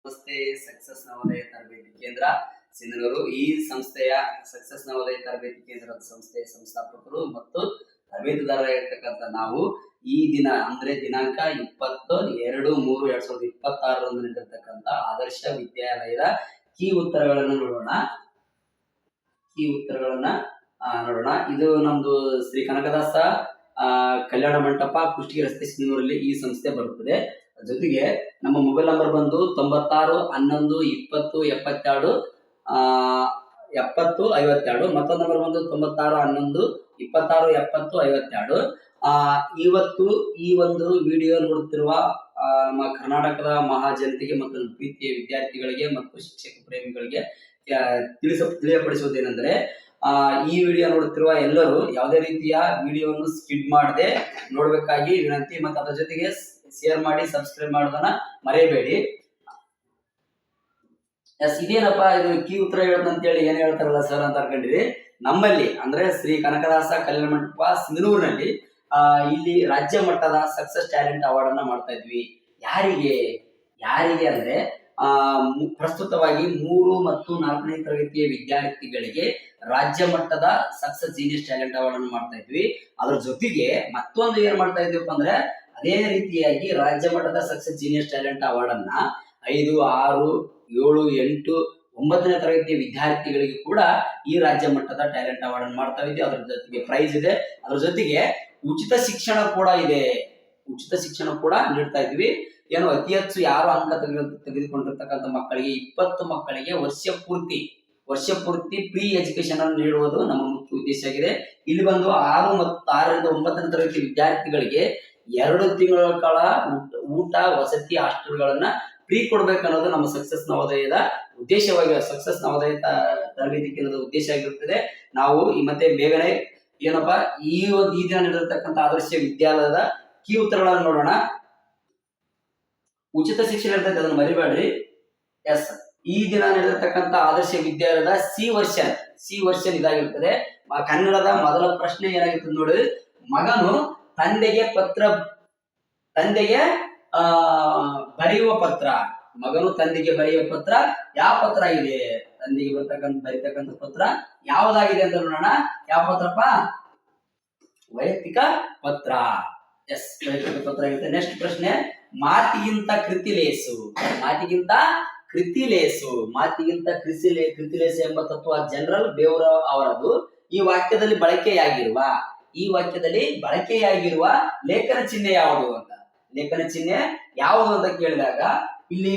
ಸಂಸ್ಥೆ ಸಕ್ಸಸ್ ನವೋದಯ ತರಬೇತಿ ಕೇಂದ್ರ ಸಿಂಧನೂರು. ಈ ಸಂಸ್ಥೆಯ ಸಕ್ಸಸ್ ನವೋದಯ ತರಬೇತಿ ಕೇಂದ್ರದ ಸಂಸ್ಥೆಯ ಸಂಸ್ಥಾಪಕರು ಮತ್ತು ತರಬೇತುದಾರರಾಗಿರ್ತಕ್ಕಂಥ ನಾವು ಈ ದಿನ ಅಂದ್ರೆ ದಿನಾಂಕ 20/2/2026 ನಡೆದಿರ್ತಕ್ಕಂಥ ಆದರ್ಶ ವಿದ್ಯಾಲಯದ ಕೀ ಉತ್ತರಗಳನ್ನು ನೋಡೋಣ. ಇದು ನಮ್ದು ಶ್ರೀ ಕನಕದಾಸ ಕಲ್ಯಾಣ ಮಂಟಪ, ಕುಷ್ಟಗಿ ರಸ್ತೆ, ಸಿಂಧನೂರಲ್ಲಿ ಈ ಸಂಸ್ಥೆ ಬರುತ್ತದೆ. ಜೊತೆಗೆ ನಮ್ಮ ಮೊಬೈಲ್ ನಂಬರ್ ಬಂದು 96 11 20 72 70 52. ಮತ್ತೊಂದು ನಂಬರ್ ಬಂದು 96 11 26 70 52. ಇವತ್ತು ಈ ಒಂದು ವಿಡಿಯೋ ನೋಡುತ್ತಿರುವ ನಮ್ಮ ಕರ್ನಾಟಕದ ಮಹಾಜನತೆಗೆ ಮತ್ತು ಪ್ರೀತಿಯ ವಿದ್ಯಾರ್ಥಿಗಳಿಗೆ ಮತ್ತು ಶಿಕ್ಷಕ ಪ್ರೇಮಿಗಳಿಗೆ ತಿಳಿಯಪಡಿಸುವುದೇನೆಂದರೆ, ಈ ವಿಡಿಯೋ ನೋಡುತ್ತಿರುವ ಎಲ್ಲರೂ ಯಾವುದೇ ರೀತಿಯ ವಿಡಿಯೋವನ್ನು ಸ್ಕಿಪ್ ಮಾಡದೆ ನೋಡ್ಬೇಕಾಗಿ ವಿನಂತಿ. ಮತ್ತು ಅದರ ಜೊತೆಗೆ ಶೇರ್ ಮಾಡಿ, ಸಬ್ಸ್ಕ್ರೈಬ್ ಮಾಡೋದನ್ನ ಮರೆಯಬೇಡಿ. ಇದೇನಪ್ಪ ಇದು ಕೀ ಉತ್ತರ ಹೇಳೋದಂತೇಳಿ ಏನ್ ಹೇಳ್ತಾರಲ್ಲ ಸರ್ ಅಂತ ಅನ್ಕೊಂಡಿರಿ. ನಮ್ಮಲ್ಲಿ ಅಂದ್ರೆ ಶ್ರೀ ಕನಕದಾಸ ಕಲ್ಯಾಣ ಮಂಟಪ ಸಿಂಧನೂರಿನಲ್ಲಿ ಇಲ್ಲಿ ರಾಜ್ಯ ಮಟ್ಟದ ಸಕ್ಸಸ್ ಟ್ಯಾಲೆಂಟ್ ಅವಾರ್ಡ್ ಅನ್ನ ಮಾಡ್ತಾ ಇದ್ವಿ. ಯಾರಿಗೆ ಅಂದ್ರೆ ಪ್ರಸ್ತುತವಾಗಿ 3 ಮತ್ತು 4ನೇ ತರಗತಿಯ ವಿದ್ಯಾರ್ಥಿಗಳಿಗೆ ರಾಜ್ಯ ಮಟ್ಟದ ಸಕ್ಸಸ್ ಜೀನಿಯಸ್ ಟ್ಯಾಲೆಂಟ್ ಅವಾರ್ಡ್ ಅನ್ನು ಮಾಡ್ತಾ ಇದ್ವಿ. ಅದ್ರ ಜೊತೆಗೆ ಮತ್ತೊಂದು ಏನ್ ಮಾಡ್ತಾ ಇದ್ವಿಪ್ಪ ಅಂದ್ರೆ, ಅದೇ ರೀತಿಯಾಗಿ ರಾಜ್ಯ ಮಟ್ಟದ ಸಕ್ಸಸ್ ಜೀನಿಯಸ್ ಟ್ಯಾಲೆಂಟ್ ಅವಾರ್ಡ್ ಅನ್ನ 5, 6, 7, 8, 9ನೇ ತರಗತಿಯ ವಿದ್ಯಾರ್ಥಿಗಳಿಗೆ ಕೂಡ ಈ ರಾಜ್ಯ ಮಟ್ಟದ ಟ್ಯಾಲೆಂಟ್ ಅವಾರ್ಡ್ ಅನ್ನು ಮಾಡ್ತಾ ಇದ್ವಿ. ಅದ್ರ ಜೊತೆಗೆ ಪ್ರೈಸ್ ಇದೆ. ಅದ್ರ ಜೊತೆಗೆ ಉಚಿತ ಶಿಕ್ಷಣ ಕೂಡ ಇದೆ. ಉಚಿತ ಶಿಕ್ಷಣ ಕೂಡ ನೀಡ್ತಾ ಇದ್ವಿ. ಏನು ಅತಿ ಹೆಚ್ಚು ಯಾರು ಅಂಕ ತೆಗೆದುಕೊಂಡಿರ್ತಕ್ಕಂಥ ಮಕ್ಕಳಿಗೆ 20 ಮಕ್ಕಳಿಗೆ ವರ್ಷ ಪೂರ್ತಿ ಫ್ರೀ ಎಜುಕೇಶನ್ ಅನ್ನು ನೀಡುವುದು ನಮ್ಮ ಮುಖ್ಯ ಉದ್ದೇಶ ಆಗಿದೆ. ಇಲ್ಲಿ ಬಂದು 6 ಮತ್ತು 6ರಿಂದ 9ನೇ ತರಗತಿ ವಿದ್ಯಾರ್ಥಿಗಳಿಗೆ 2 ತಿಂಗಳ ಕಾಲ ಊಟ, ವಸತಿ, ಹಾಸ್ಟೆಲ್ಗಳನ್ನ ಫ್ರೀ ಕೊಡ್ಬೇಕನ್ನೋದು ನಮ್ಮ ಸಕ್ಸಸ್ ನವೋದಯದ ಉದ್ದೇಶವಾಗಿ, ಸಕ್ಸಸ್ ನವೋದಯ ತರಬೇತಿ ಕೇಂದ್ರದ ಉದ್ದೇಶ ಆಗಿರುತ್ತದೆ. ನಾವು ಮತ್ತೆ ಬೇಗನೆ ಏನಪ್ಪಾ ಈ ದಿನ ನಡೆದಿರ್ತಕ್ಕಂಥ ಆದರ್ಶ ವಿದ್ಯಾಲಯದ ಕೀ ಉತ್ತರಗಳನ್ನು ನೋಡೋಣ. ಉಚಿತ ಶಿಕ್ಷಣ ಇರ್ತೈತೆ, ಅದನ್ನು ಮರಿಬೇಡ್ರಿ. ಈ ದಿನ ನಡೆದಿರ್ತಕ್ಕಂಥ ಆದರ್ಶ ವಿದ್ಯಾಲಯದ ಸಿ ವರ್ಷನ್ ಇದಾಗಿರ್ತದೆ. ಕನ್ನಡದ ಮೊದಲ ಪ್ರಶ್ನೆ ಏನಾಗಿರ್ತದೆ ನೋಡಿ. ಮಗನು ತಂದೆಗೆ ಬರೆಯುವ ಪತ್ರ. ಮಗನು ತಂದೆಗೆ ಬರೆಯುವ ಪತ್ರ ಯಾವ ಪತ್ರ ಇದೆ? ತಂದೆಗೆ ಬರೀತಕ್ಕಂಥ ಪತ್ರ ಯಾವ್ದಾಗಿದೆ ಅಂತ ನೋಡೋಣ. ಯಾವ ಪತ್ರಪ್ಪ? ವೈಯಕ್ತಿಕ ಪತ್ರ. ವೈಯಕ್ತಿಕ ಪತ್ರ ಇರುತ್ತೆ. ನೆಕ್ಸ್ಟ್ ಪ್ರಶ್ನೆ, ಮಾತಿಗಿಂತ ಕೃತಿಲೇಸು ಎಂಬ ತತ್ವ ಜನರಲ್ ಬೇವ್ರ ಅವರದು. ಈ ವಾಕ್ಯದಲ್ಲಿ ಬಳಕೆಯಾಗಿರುವ ಲೇಖನ ಚಿಹ್ನೆ ಯಾವುದು ಅಂತ. ಲೇಖನ ಚಿಹ್ನೆ ಯಾವುದು ಅಂತ ಕೇಳಿದಾಗ ಇಲ್ಲಿ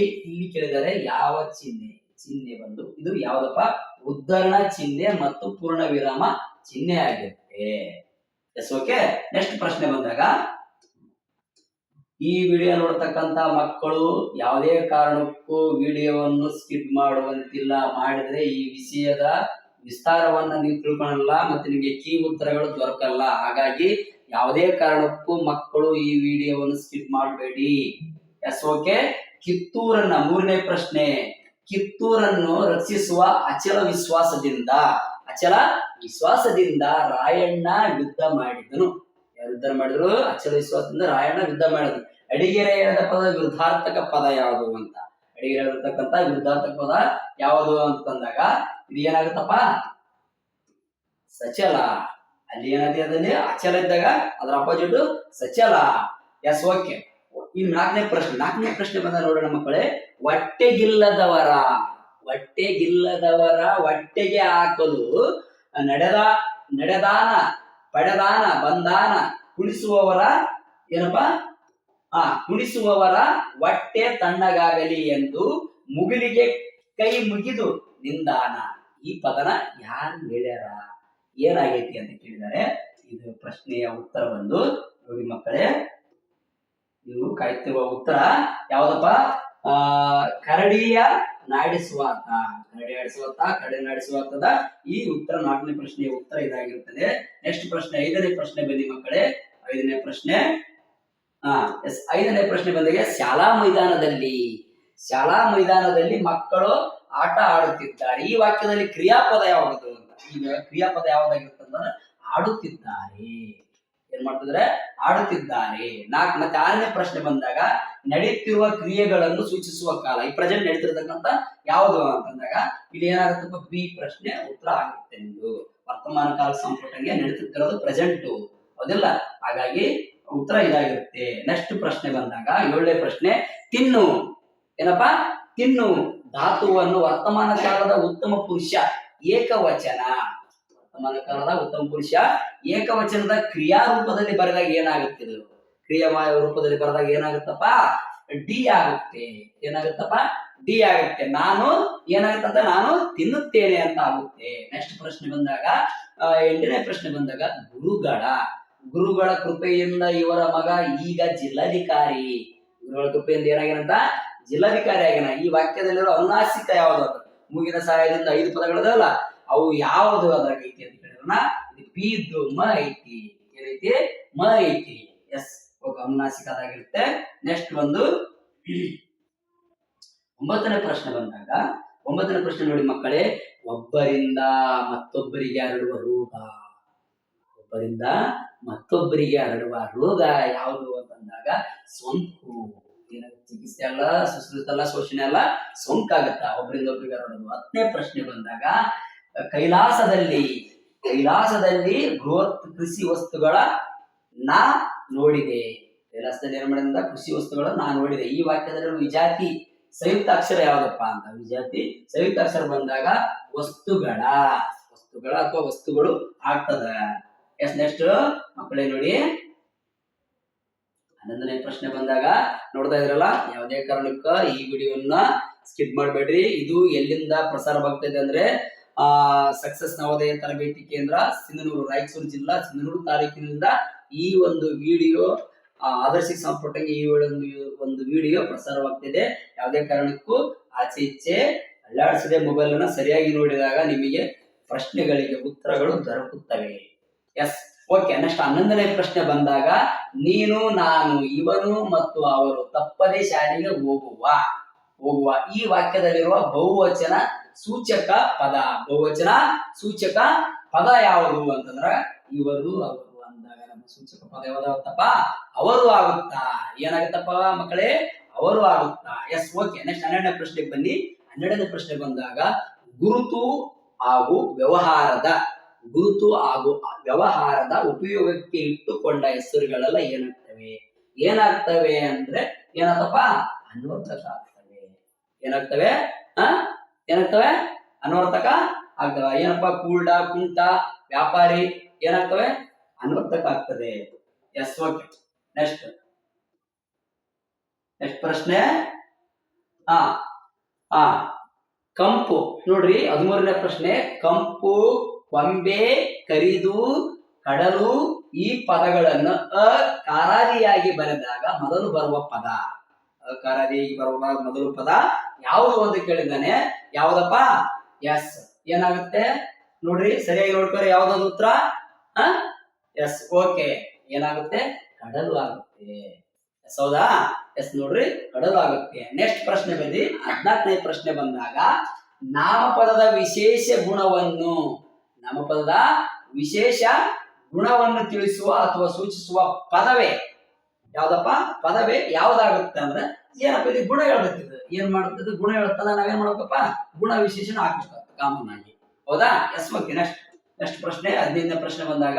ಕೇಳಿದರೆ ಯಾವ ಚಿಹ್ನೆ ಬಂದು ಇದು ಯಾವ್ದಪ್ಪ? ಉದ್ಧರಣ ಚಿಹ್ನೆ ಮತ್ತು ಪೂರ್ಣ ವಿರಾಮ ಚಿಹ್ನೆ ಆಗಿರುತ್ತೆ. ಓಕೆ. ನೆಕ್ಸ್ಟ್ ಪ್ರಶ್ನೆ ಬಂದಾಗ, ಈ ವಿಡಿಯೋ ನೋಡ್ತಕ್ಕಂತ ಮಕ್ಕಳು ಯಾವುದೇ ಕಾರಣಕ್ಕೂ ವಿಡಿಯೋವನ್ನು ಸ್ಕಿಪ್ ಮಾಡುವಂತಿಲ್ಲ. ಮಾಡಿದ್ರೆ ಈ ವಿಷಯದ ವಿಸ್ತಾರವನ್ನ ನೀವು ತಿಳ್ಕೊಳ್ಳಲ್ಲ ಮತ್ತೆ ನಿಮಗೆ ಕೀ ಉತ್ತರಗಳು ದೊರಕಲ್ಲ. ಹಾಗಾಗಿ ಯಾವುದೇ ಕಾರಣಕ್ಕೂ ಮಕ್ಕಳು ಈ ವಿಡಿಯೋವನ್ನು ಸ್ಕಿಪ್ ಮಾಡಬೇಡಿ. ಓಕೆ. ಕಿತ್ತೂರನ್ನ, 3ನೇ ಪ್ರಶ್ನೆ, ಕಿತ್ತೂರನ್ನು ರಕ್ಷಿಸುವ ಅಚಲ ವಿಶ್ವಾಸದಿಂದ ರಾಯಣ್ಣ ಯುದ್ಧ ಮಾಡಿದನು. ಯುದ್ಧ ಮಾಡಿದ್ರು? ಅಚಲ ವಿಶ್ವಾಸದಿಂದ ರಾಯಣ್ಣ ಯುದ್ಧ ಮಾಡಿದ್ರು. ಅಡಿಗೆರೆ ಎಳೆದ ಪದ ವಿರುದ್ಧಾರ್ಥಕ ಪದ ಯಾವುದು ಅಂತ. ಅಡಿಗೆರೆ ಎಳೆದಿರ್ತಕ್ಕಂಥ ವಿರುದ್ಧಾರ್ಥಕ ಪದ ಯಾವುದು ಅಂತಂದಾಗ ಇದು ಏನಾಗುತ್ತಪ್ಪ? ಸಚಲ. ಅಲ್ಲಿ ಏನಾಗಿದೆ? ಅಚಲ ಇದ್ದಾಗ ಅದರ ಅಪೋಸಿಟ್ ಸಚಲ. ಓಕೆ. ಈ 4ನೇ ಪ್ರಶ್ನೆ ಬಂದ ನೋಡೋಣ ಮಕ್ಕಳೇ. ಹೊಟ್ಟೆಗಿಲ್ಲದವರ ಹೊಟ್ಟೆಗೆ ಹಾಕಲು ನಡೆದಾನ, ಪಡೆದಾನ, ಬಂದಾನ, ಕುಣಿಸುವವರ ಹೊಟ್ಟೆ ತಣ್ಣಗಾಗಲಿ ಎಂದು ಮುಗಿಲಿಗೆ ಕೈ ಮುಗಿದು ನಿಂದಾನ. ಈ ಪದನ ಯಾರು ಹೇಳ್ಯಾರ? ಏನಾಗೈತಿ ಅಂತ ಕೇಳಿದ್ದಾರೆ. ಇದು ಪ್ರಶ್ನೆಯ ಉತ್ತರ ಬಂದು ನೋಡಿ ಮಕ್ಕಳೇ, ನೀವು ಕಾಯ್ತಿರುವ ಉತ್ತರ ಯಾವ್ದಪ್ಪ? ಕರಡಿಯ ನಾಡಿಸುವಾತ. ಈ ಉತ್ತರ 4ನೇ ಪ್ರಶ್ನೆಯ ಉತ್ತರ ಇದಾಗಿರುತ್ತದೆ. ನೆಕ್ಸ್ಟ್ ಪ್ರಶ್ನೆ, 5ನೇ ಪ್ರಶ್ನೆ ಬನ್ನಿ ಮಕ್ಕಳೇ. 5ನೇ ಪ್ರಶ್ನೆ ಬಂದಾಗ, ಶಾಲಾ ಮೈದಾನದಲ್ಲಿ ಮಕ್ಕಳು ಆಟ ಆಡುತ್ತಿದ್ದಾರೆ. ಈ ವಾಕ್ಯದಲ್ಲಿ ಕ್ರಿಯಾಪದ ಯಾವುದು ಅಂತ. ಈಗ ಕ್ರಿಯಾಪದ ಯಾವ್ದಾಗಿರ್ತಂದ್ರೆ ಆಡುತ್ತಿದ್ದಾರೆ. ಏನ್ ಮಾಡ್ತಿದ್ರೆ ಆಡುತ್ತಿದ್ದಾರೆ. ಮತ್ತೆ 6ನೇ ಪ್ರಶ್ನೆ ಬಂದಾಗ ನಡೆಯುತ್ತಿರುವ ಕ್ರಿಯೆಗಳನ್ನು ಸೂಚಿಸುವ ಕಾಲ, ಈ ಪ್ರೆಸೆಂಟ್ ನಡೀತಿರ್ತಕ್ಕಂಥ ಯಾವುದು ಅಂತಂದಾಗ ಇಲ್ಲಿ ಏನಾಗುತ್ತಪ್ಪ ಬಿ ಪ್ರಶ್ನೆ ಉತ್ತರ ಆಗುತ್ತೆ. ನಿಮ್ದು ವರ್ತಮಾನ ಕಾಲ ಸಂಪುಟಕ್ಕೆ ನಡೀತಿರೋದು ಪ್ರೆಸೆಂಟ್, ಹೌದಿಲ್ಲ? ಹಾಗಾಗಿ ಉತ್ತರ ಇದಾಗಿರುತ್ತೆ. ನೆಕ್ಸ್ಟ್ ಪ್ರಶ್ನೆ ಬಂದಾಗ 7ನೇ ಪ್ರಶ್ನೆ, ತಿನ್ನು. ಏನಪ್ಪಾ? ತಿನ್ನು ಧಾತುವನ್ನು ವರ್ತಮಾನ ಕಾಲದ ಉತ್ತಮ ಪುರುಷ ಏಕವಚನ, ವರ್ತಮಾನ ಕಾಲದ ಉತ್ತಮ ಪುರುಷ ಏಕವಚನದ ಕ್ರಿಯಾ ರೂಪದಲ್ಲಿ ಬರೆದಾಗ ಏನಾಗುತ್ತೆ? ಕ್ರಿಯಾವಾಯ ರೂಪದಲ್ಲಿ ಬರೆದಾಗ ಏನಾಗುತ್ತಪ್ಪ? ಡಿ ಆಗುತ್ತೆ. ಏನಾಗುತ್ತಪ್ಪ? ಡಿ ಆಗುತ್ತೆ. ನಾನು ಏನಾಗುತ್ತಂತ ನಾನು ತಿನ್ನುತ್ತೇನೆ ಅಂತ ಆಗುತ್ತೆ. ನೆಕ್ಸ್ಟ್ ಪ್ರಶ್ನೆ ಬಂದಾಗ 8ನೇ ಪ್ರಶ್ನೆ ಬಂದಾಗ ಗುರುಗಳ ಕೃಪೆಯಿಂದ ಇವರ ಮಗ ಈಗ ಜಿಲ್ಲಾಧಿಕಾರಿ. ಗುರುಗಳ ಕೃಪೆಯಿಂದ ಏನಾಗ್ಯಾನಂತ? ಜಿಲ್ಲಾಧಿಕಾರಿ ಆಗ್ಯಾನ. ಈ ವಾಕ್ಯದಲ್ಲಿರೋ ಅನುನಾಸಿಕ ಯಾವುದು? ಮೂಗಿನ ಸಹಾಯದಿಂದ 5 ಪದಗಳದಲ್ಲ, ಅವು ಯಾವುದು ಅದ್ರಾಗ ಐತಿ ಅಂತ ಹೇಳಿದ್ರನ ಇದು ಪಿ ಇದ್ದು ಮ ಐತಿ. ಏನೈತಿ? ಮ ಐತಿ. ಎಸ್, ಅನುನಾಸಿಕ ಅದಾಗಿರುತ್ತೆ. ನೆಕ್ಸ್ಟ್ ಒಂದು 9ನೇ ಪ್ರಶ್ನೆ ಬಂದಾಗ 9ನೇ ಪ್ರಶ್ನೆ ನೋಡಿ ಮಕ್ಕಳೇ, ಒಬ್ಬರಿಂದ ಮತ್ತೊಬ್ಬರಿಗೆ ಹರಡುವ ರೋಗ. ಒಬ್ಬರಿಂದ ಮತ್ತೊಬ್ಬರಿಗೆ ಹರಡುವ ರೋಗ ಯಾವುದು ಅಂತಂದಾಗ ಸೋಂಕು. ಚಿಕಿತ್ಸೆ ಅಲ್ಲ, ಸುಶ್ರುತ ಅಲ್ಲ, ಶೋಷಣೆ ಅಲ್ಲ, ಸೋಂಕಾಗತ್ತ ಒಬ್ಬರಿಂದ ಒಬ್ಬರಿಗೆ ಹರಡೋದು. 10ನೇ ಪ್ರಶ್ನೆ ಬಂದಾಗ ಕೈಲಾಸದಲ್ಲಿ ಬೃಹತ್ ಕೃಷಿ ವಸ್ತುಗಳ ನಾ ನೋಡಿದೆ. ಕೈಲಾಸದಲ್ಲಿ ಏನ್ ಮಾಡಿದ? ಕೃಷಿ ವಸ್ತುಗಳ ನಾ ನೋಡಿದೆ. ಈ ವಾಕ್ಯದಲ್ಲಿ ವಿಜಾತಿ ಸಂಯುಕ್ತ ಅಕ್ಷರ ಯಾವ್ದಪ್ಪ ಅಂತ, ವಿಜಾತಿ ಸಂಯುಕ್ತ ಅಕ್ಷರ ಬಂದಾಗ ವಸ್ತುಗಳ ಅಥವಾ ವಸ್ತುಗಳು ಆಗ್ತದ. ಎಸ್, ನೆಕ್ಸ್ಟ್ ಮಕ್ಕಳೇ ನೋಡಿ 11ನೇ ಪ್ರಶ್ನೆ ಬಂದಾಗ ನೋಡ್ತಾ ಇದ್ರಲ್ಲ, ಯಾವುದೇ ಕಾರಣಕ್ಕ ಈ ವಿಡಿಯೋನ ಸ್ಕಿಪ್ ಮಾಡಬೇಡ್ರಿ. ಇದು ಎಲ್ಲಿಂದ ಪ್ರಸಾರವಾಗ್ತದೆ ಅಂದ್ರೆ ಸಕ್ಸಸ್ ನವೋದಯ ತರಬೇತಿ ಕೇಂದ್ರ ಸಿಂಧನೂರು, ರಾಯಚೂರು ಜಿಲ್ಲಾ ಸಿಂಧನೂರು ತಾಲೂಕಿನಿಂದ ಈ ಒಂದು ವಿಡಿಯೋ ಆದರ್ಶಕ್ಕೆ ಸಂಪರ್ಕಂಗೆ ಈ ಒಂದು ವಿಡಿಯೋ ಪ್ರಸಾರವಾಗ್ತಿದೆ. ಯಾವುದೇ ಕಾರಣಕ್ಕೂ ಆಚೆ ಈಚೆ ಅಲ್ಲಾಡಿಸದೆ ಮೊಬೈಲ್ ಅನ್ನ ಸರಿಯಾಗಿ ನೋಡಿದಾಗ ನಿಮಗೆ ಪ್ರಶ್ನೆಗಳಿಗೆ ಉತ್ತರಗಳು ದೊರಕುತ್ತವೆ. S, okay. ನೆಕ್ಸ್ಟ್ 11ನೇ ಪ್ರಶ್ನೆ ಬಂದಾಗ ನೀನು, ನಾನು, ಇವನು ಮತ್ತು ಅವರು ತಪ್ಪದೇ ಶಾಲೆಗೆ ಹೋಗುವ. ಈ ವಾಕ್ಯದಲ್ಲಿರುವ ಬಹುವಚನ ಸೂಚಕ ಪದ ಯಾವುದು ಅಂತಂದ್ರ ಇವರು, ಅವರು ಅಂದಾಗ ನಮ್ಮ ಸೂಚಕ ಪದ ಯಾವ್ದಾವತ್ತಪ್ಪ? ಅವರು ಆಗುತ್ತಾ. ಏನಾಗುತ್ತಪ್ಪ ಮಕ್ಕಳೇ? ಅವರು ಆಗುತ್ತಾ. S, okay. ನೆಕ್ಸ್ಟ್ 12ನೇ ಪ್ರಶ್ನೆಗೆ ಬನ್ನಿ. 12ನೇ ಪ್ರಶ್ನೆ ಬಂದಾಗ ಗುರುತು ಹಾಗೂ ವ್ಯವಹಾರದ ಉಪಯೋಗಕ್ಕೆ ಇಟ್ಟುಕೊಂಡ ಹೆಸರುಗಳೆಲ್ಲ ಏನಾಗ್ತವೆ ಅಂದ್ರೆ ಏನಾಗ್ತಪ್ಪ? ಅನ್ವರ್ಥಕ ಆಗ್ತವೆ. ಏನಾಗ್ತವೆ? ಅನ್ವರ್ಥಕ ಆಗ್ತವೆ. ಏನಪ್ಪಾ? ಕೂಲ್ಡ, ಕುಂಟ, ವ್ಯಾಪಾರಿ ಏನಾಗ್ತವೆ? ಅನ್ವರ್ಥಕ ಆಗ್ತದೆ. S, okay. ನೆಕ್ಸ್ಟ್ ಪ್ರಶ್ನೆ ಕಂಪು ನೋಡ್ರಿ. 13ನೇ ಪ್ರಶ್ನೆ, ಕಂಪು, ಕೊಂಬೆ, ಕರಿದು, ಕಡಲು ಈ ಪದಗಳನ್ನು ಅಕಾರಾದಿಯಾಗಿ ಬರೆದಾಗ ಮೊದಲು ಬರುವ ಪದ ಯಾವುದು ಅಂತ ಕೇಳಿದ್ದಾನೆ. ಯಾವ್ದಪ್ಪ? ಎಸ್, ಏನಾಗುತ್ತೆ ನೋಡ್ರಿ, ಸರಿಯಾಗಿ ನೋಡ್ಕೊರಿ. ಯಾವ್ದಾದ್ರು ಉತ್ತರ? Yes, okay. ಏನಾಗುತ್ತೆ? ಕಡಲು ಆಗುತ್ತೆ. ಎಸ್, ಹೌದಾ? ಎಸ್, ನೋಡ್ರಿ, ಕಡಲು ಆಗುತ್ತೆ. ನೆಕ್ಸ್ಟ್ ಪ್ರಶ್ನೆ ಬಂದಿ 14ನೇ ಪ್ರಶ್ನೆ ಬಂದಾಗ ನಾಮಪದದ ವಿಶೇಷ ಗುಣವನ್ನು ತಿಳಿಸುವ ಅಥವಾ ಸೂಚಿಸುವ ಪದವೇ ಯಾವ್ದಪ್ಪ? ಪದವೇ ಯಾವ್ದಾಗುತ್ತೆ ಅಂದ್ರೆ ಏನಪ್ಪ? ಇದು ಗುಣ ಹೇಳ್ತಿದ್ದು ಏನ್ ಮಾಡುತ್ತದೆ? ಗುಣ ಹೇಳ್ತಲ್ಲ, ನಾವೇನ್ ಮಾಡ್ಬೇಕಪ್ಪ? ಗುಣ ವಿಶೇಷಣ ಹಾಕ್ಬೇಕು ಕಾಮನ್ ಆಗಿ, ಹೌದಾ? S, okay. ನೆಕ್ಸ್ಟ್ ಪ್ರಶ್ನೆ 15ನೇ ಪ್ರಶ್ನೆ ಬಂದಾಗ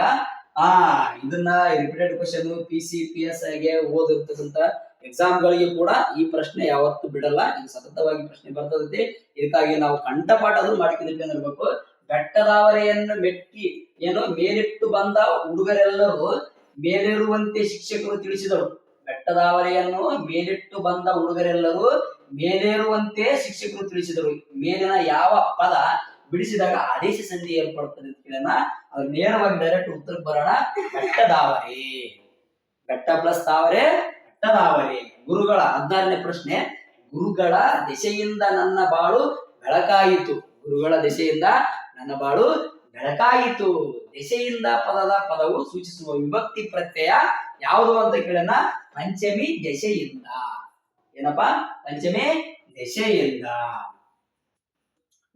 ಇದನ್ನ ರಿಪೀಟೆಡ್ ಕ್ವಶನ್ PCPS ಗೆ ಓದಿರ್ತಕ್ಕಂತ ಎಕ್ಸಾಮ್ ಗಳಿಗೆ ಕೂಡ ಈ ಪ್ರಶ್ನೆ ಯಾವತ್ತು ಬಿಡಲ್ಲ. ಇದು ಸತತವಾಗಿ ಪ್ರಶ್ನೆ ಬರ್ತದೆ. ಇದಕ್ಕಾಗಿ ನಾವು ಕಂಠಪಾಠಾದ್ರೂ ಮಾಡ್ಕೊಂಡಿರ್ಬೇಕು. ಬೆಟ್ಟದಾವರೆಯನ್ನು ಮೆಟ್ಟಿ ಮೇಲಿಟ್ಟು ಬಂದ ಹುಡುಗರೆಲ್ಲರೂ ಮೇಲೇರುವಂತೆ ಶಿಕ್ಷಕರು ತಿಳಿಸಿದರು. ಬೆಟ್ಟದಾವರೆಯನ್ನು ಮೇಲಿಟ್ಟು ಬಂದ ಹುಡುಗರೆಲ್ಲರೂ ಮೇಲೇರುವಂತೆ ಶಿಕ್ಷಕರು ತಿಳಿಸಿದರು. ಮೇಲಿನ ಯಾವ ಪದ ಬಿಡಿಸಿದಾಗ ಆದೇಶ ಸಂಧಿ ಏರ್ಪಡುತ್ತದೆ ಅಂತ ಕೇಳೋಣ. ಅದು ನೇರವಾಗಿ ಡೈರೆಕ್ಟ್ ಉತ್ತರಕ್ಕೆ ಬರೋಣ. ಬೆಟ್ಟದಾವರೆ. ಬೆಟ್ಟ ಪ್ಲಸ್ ತಾವರೆ, ಬೆಟ್ಟದಾವರೆ. ಗುರುಗಳ 16ನೇ ಪ್ರಶ್ನೆ, ಗುರುಗಳ ದೆಸೆಯಿಂದ ನನ್ನ ಬಾಳು ಬೆಳಕಾಯಿತು. ಗುರುಗಳ ದೆಸೆಯಿಂದ ನನ್ನ ಬಾಳು ಬೆಳಕಾಯಿತು. ದೆಸೆಯಿಂದ ಪದವು ಸೂಚಿಸುವ ವಿಭಕ್ತಿ ಪ್ರತ್ಯಯ ಯಾವುದು ಅಂತ ಕೇಳೋಣ. ಪಂಚಮಿ ದೆಸೆಯಿಂದ. ಏನಪ್ಪಾ? ಪಂಚಮಿ ದೆಸೆಯಿಂದ.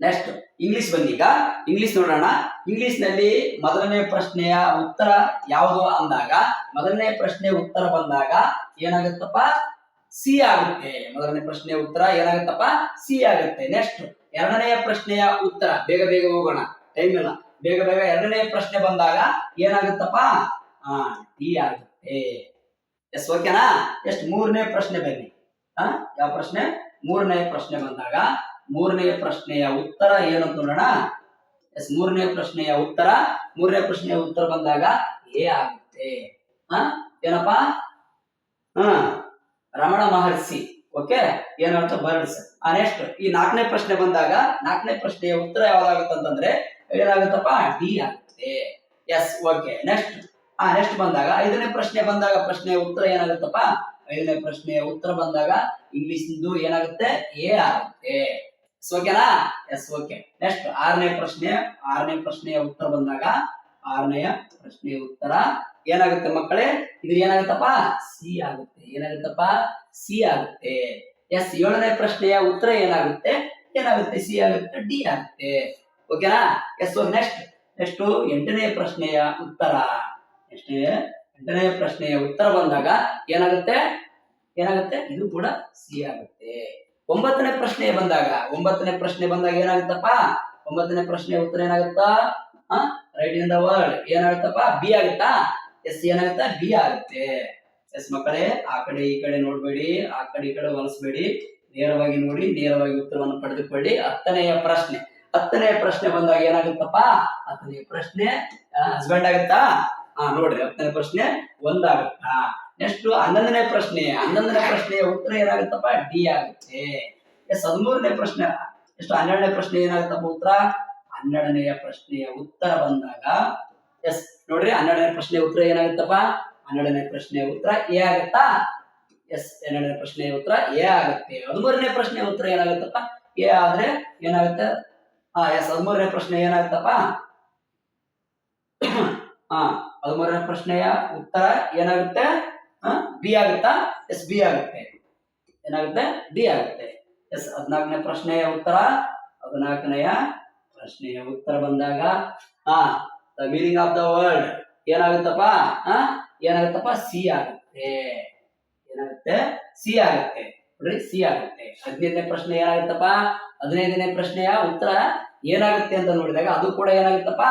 ನೆಕ್ಸ್ಟ್ ಇಂಗ್ಲಿಷ್ ಬಂದೀಗ ಇಂಗ್ಲಿಷ್ ನೋಡೋಣ. ಇಂಗ್ಲಿಷ್ ನಲ್ಲಿ ಮೊದಲನೇ ಪ್ರಶ್ನೆಯ ಉತ್ತರ ಯಾವುದು ಅಂದಾಗ ಮೊದಲನೇ ಪ್ರಶ್ನೆ ಉತ್ತರ ಬಂದಾಗ ಏನಾಗುತ್ತಪ್ಪ ಸಿ ಆಗುತ್ತೆ. ಮೊದಲನೇ ಪ್ರಶ್ನೆಯ ಉತ್ತರ ಏನಾಗುತ್ತಪ್ಪ ಸಿ ಆಗುತ್ತೆ. ನೆಕ್ಸ್ಟ್ ಎರಡನೆಯ ಪ್ರಶ್ನೆಯ ಉತ್ತರ ಬೇಗ ಬೇಗ ಹೋಗೋಣ, ಟೈಮ್ ಇಲ್ಲ, ಬೇಗ ಬೇಗ ಎರಡನೇ ಪ್ರಶ್ನೆ ಬಂದಾಗ ಏನಾಗುತ್ತಪ್ಪ ಡಿ ಆಗುತ್ತೆ. ಎಸ್ ಓಕೆನಾ. ಎಷ್ಟು ಮೂರನೇ ಪ್ರಶ್ನೆ ಬನ್ನಿ. ಯಾವ ಪ್ರಶ್ನೆ? ಮೂರನೇ ಪ್ರಶ್ನೆ ಬಂದಾಗ ಮೂರನೇ ಪ್ರಶ್ನೆಯ ಉತ್ತರ ಏನಂತ ನೋಡೋಣ. ಎಸ್ ಮೂರನೇ ಪ್ರಶ್ನೆಯ ಉತ್ತರ ಬಂದಾಗ ಎ ಆಗುತ್ತೆ. ಏನಪ್ಪಾ ರಮಣ ಮಹರ್ಷಿ. ಓಕೆ ಏನಂತ ಬರ್ಡ್ಸ್. ನೆಕ್ಸ್ಟ್ ಈ ನಾಲ್ಕನೇ ಪ್ರಶ್ನೆ ಬಂದಾಗ ನಾಲ್ಕನೇ ಪ್ರಶ್ನೆಯ ಉತ್ತರ ಯಾವ್ದಾಗುತ್ತೆ ಅಂತಂದ್ರೆ ಏನಾಗುತ್ತಪ್ಪ ಡಿ ಆಗುತ್ತೆ. Yes okay. ನೆಕ್ಸ್ಟ್ ಬಂದಾಗ ಐದನೇ ಪ್ರಶ್ನೆ ಬಂದಾಗ ಪ್ರಶ್ನೆಯ ಉತ್ತರ ಏನಾಗುತ್ತಪ್ಪ ಐದನೇ ಪ್ರಶ್ನೆಯ ಉತ್ತರ ಬಂದಾಗ ಇಂಗ್ಲಿಷ್ ಏನಾಗುತ್ತೆ ಎ ಆಗುತ್ತೆ. ಓಕೆನಾ. Yes okay. ನೆಕ್ಸ್ಟ್ ಆರನೇ ಪ್ರಶ್ನೆಯ ಉತ್ತರ ಬಂದಾಗ ಆರನೆಯ ಪ್ರಶ್ನೆಯ ಉತ್ತರ ಏನಾಗುತ್ತೆ ಮಕ್ಕಳೇ? ಇದು ಏನಾಗುತ್ತಪ್ಪ ಸಿ ಆಗುತ್ತೆ. ಏನಾಗುತ್ತಪ್ಪ ಸಿ ಆಗುತ್ತೆ. ಎಸ್ ಏಳನೇ ಪ್ರಶ್ನೆಯ ಉತ್ತರ ಏನಾಗುತ್ತೆ ಸಿ ಆಗುತ್ತೆ, ಡಿ ಆಗುತ್ತೆ. ಓಕೆನಾ. ಎಸ್ ನೆಕ್ಸ್ಟ್ ಎಂಟನೇ ಪ್ರಶ್ನೆಯ ಉತ್ತರ ಬಂದಾಗ ಏನಾಗುತ್ತೆ ಇದು ಕೂಡ ಸಿ ಆಗುತ್ತೆ. ಒಂಬತ್ತನೇ ಪ್ರಶ್ನೆ ಬಂದಾಗ ಏನಾಗುತ್ತಪ್ಪ ಒಂಬತ್ತನೇ ಪ್ರಶ್ನೆಯ ಉತ್ತರ ಏನಾಗುತ್ತಾ ರೈಟ್ ಇನ್ ದ ವರ್ಡ್ ಏನಾಗುತ್ತಪ್ಪ ಬಿ ಆಗುತ್ತಾ. ಎಸ್ ಏನಾಗುತ್ತಾ ಬಿ ಆಗುತ್ತೆ. ಎಸ್ ಮಕ್ಕಳೇ ಆ ಕಡೆ ಈ ಕಡೆ ನೋಡ್ಬೇಡಿ, ಆ ಕಡೆ ಈ ಕಡೆ ಹೊಲಿಸ್ಬೇಡಿ, ನೇರವಾಗಿ ನೋಡಿ, ನೇರವಾಗಿ ಉತ್ತರವನ್ನು ಪಡೆದುಕೊಳ್ಳಿ. ಹತ್ತನೆಯ ಪ್ರಶ್ನೆ ಬಂದಾಗ ಏನಾಗುತ್ತಪ್ಪ ಹತ್ತನೆಯ ಪ್ರಶ್ನೆ ಹಸ್ಬೆಂಡ್ ಆಗುತ್ತಾ ನೋಡ್ರಿ. ಹತ್ತನೇ ಪ್ರಶ್ನೆ ಒಂದಾಗುತ್ತಾ. ನೆಕ್ಸ್ಟ್ ಹನ್ನೊಂದನೇ ಪ್ರಶ್ನೆಯ ಉತ್ತರ ಏನಾಗುತ್ತಪ್ಪ ಡಿ ಆಗುತ್ತೆ. ಎಸ್ ಹದಿಮೂರನೇ ಪ್ರಶ್ನೆ ಹನ್ನೆರಡನೇ ಪ್ರಶ್ನೆ ಏನಾಗುತ್ತಪ್ಪ ಉತ್ತರ ಹನ್ನೆರಡನೆಯ ಪ್ರಶ್ನೆಯ ಉತ್ತರ ಬಂದಾಗ ಎಸ್ ನೋಡ್ರಿ ಹನ್ನೆರಡನೇ ಪ್ರಶ್ನೆಯ ಉತ್ತರ ಏನಾಗುತ್ತಪ್ಪ ಹನ್ನೆರಡನೇ ಪ್ರಶ್ನೆಯ ಉತ್ತರ ಎ ಆಗುತ್ತಾ. ಎಸ್ ಹನ್ನೆರಡನೇ ಪ್ರಶ್ನೆಯ ಉತ್ತರ ಎ ಆಗುತ್ತೆ. ಹದಿಮೂರನೇ ಪ್ರಶ್ನೆಯ ಉತ್ತರ ಏನಾಗುತ್ತಪ್ಪ ಎ ಆದ್ರೆ ಏನಾಗುತ್ತೆ ಎಸ್ ಹದಿಮೂರನೇ ಪ್ರಶ್ನೆ ಏನಾಗುತ್ತಪ್ಪ ಹದಿಮೂರನೇ ಪ್ರಶ್ನೆಯ ಉತ್ತರ ಏನಾಗುತ್ತೆ ಬಿ ಆಗುತ್ತಾ. ಎಸ್ ಬಿ ಆಗುತ್ತೆ. ಏನಾಗುತ್ತೆ ಡಿ ಆಗುತ್ತೆ. ಎಸ್ ಹದಿನಾಲ್ಕನೇ ಪ್ರಶ್ನೆಯ ಉತ್ತರ ಬಂದಾಗ the meaning of the word ಏನಾಗುತ್ತಪ್ಪ ಸಿ ಆಗುತ್ತೆ. ಸಿ ಆಗುತ್ತೆ ನೋಡ್ರಿ, ಸಿ ಆಗುತ್ತೆ. ಹದಿನೈದನೇ ಪ್ರಶ್ನೆ ಏನಾಗುತ್ತಪ್ಪ ಹದಿನೈದನೇ ಪ್ರಶ್ನೆಯ ಉತ್ತರ ಏನಾಗುತ್ತೆ ಅಂತ ನೋಡಿದಾಗ ಅದು ಕೂಡ ಏನಾಗುತ್ತಪ್ಪ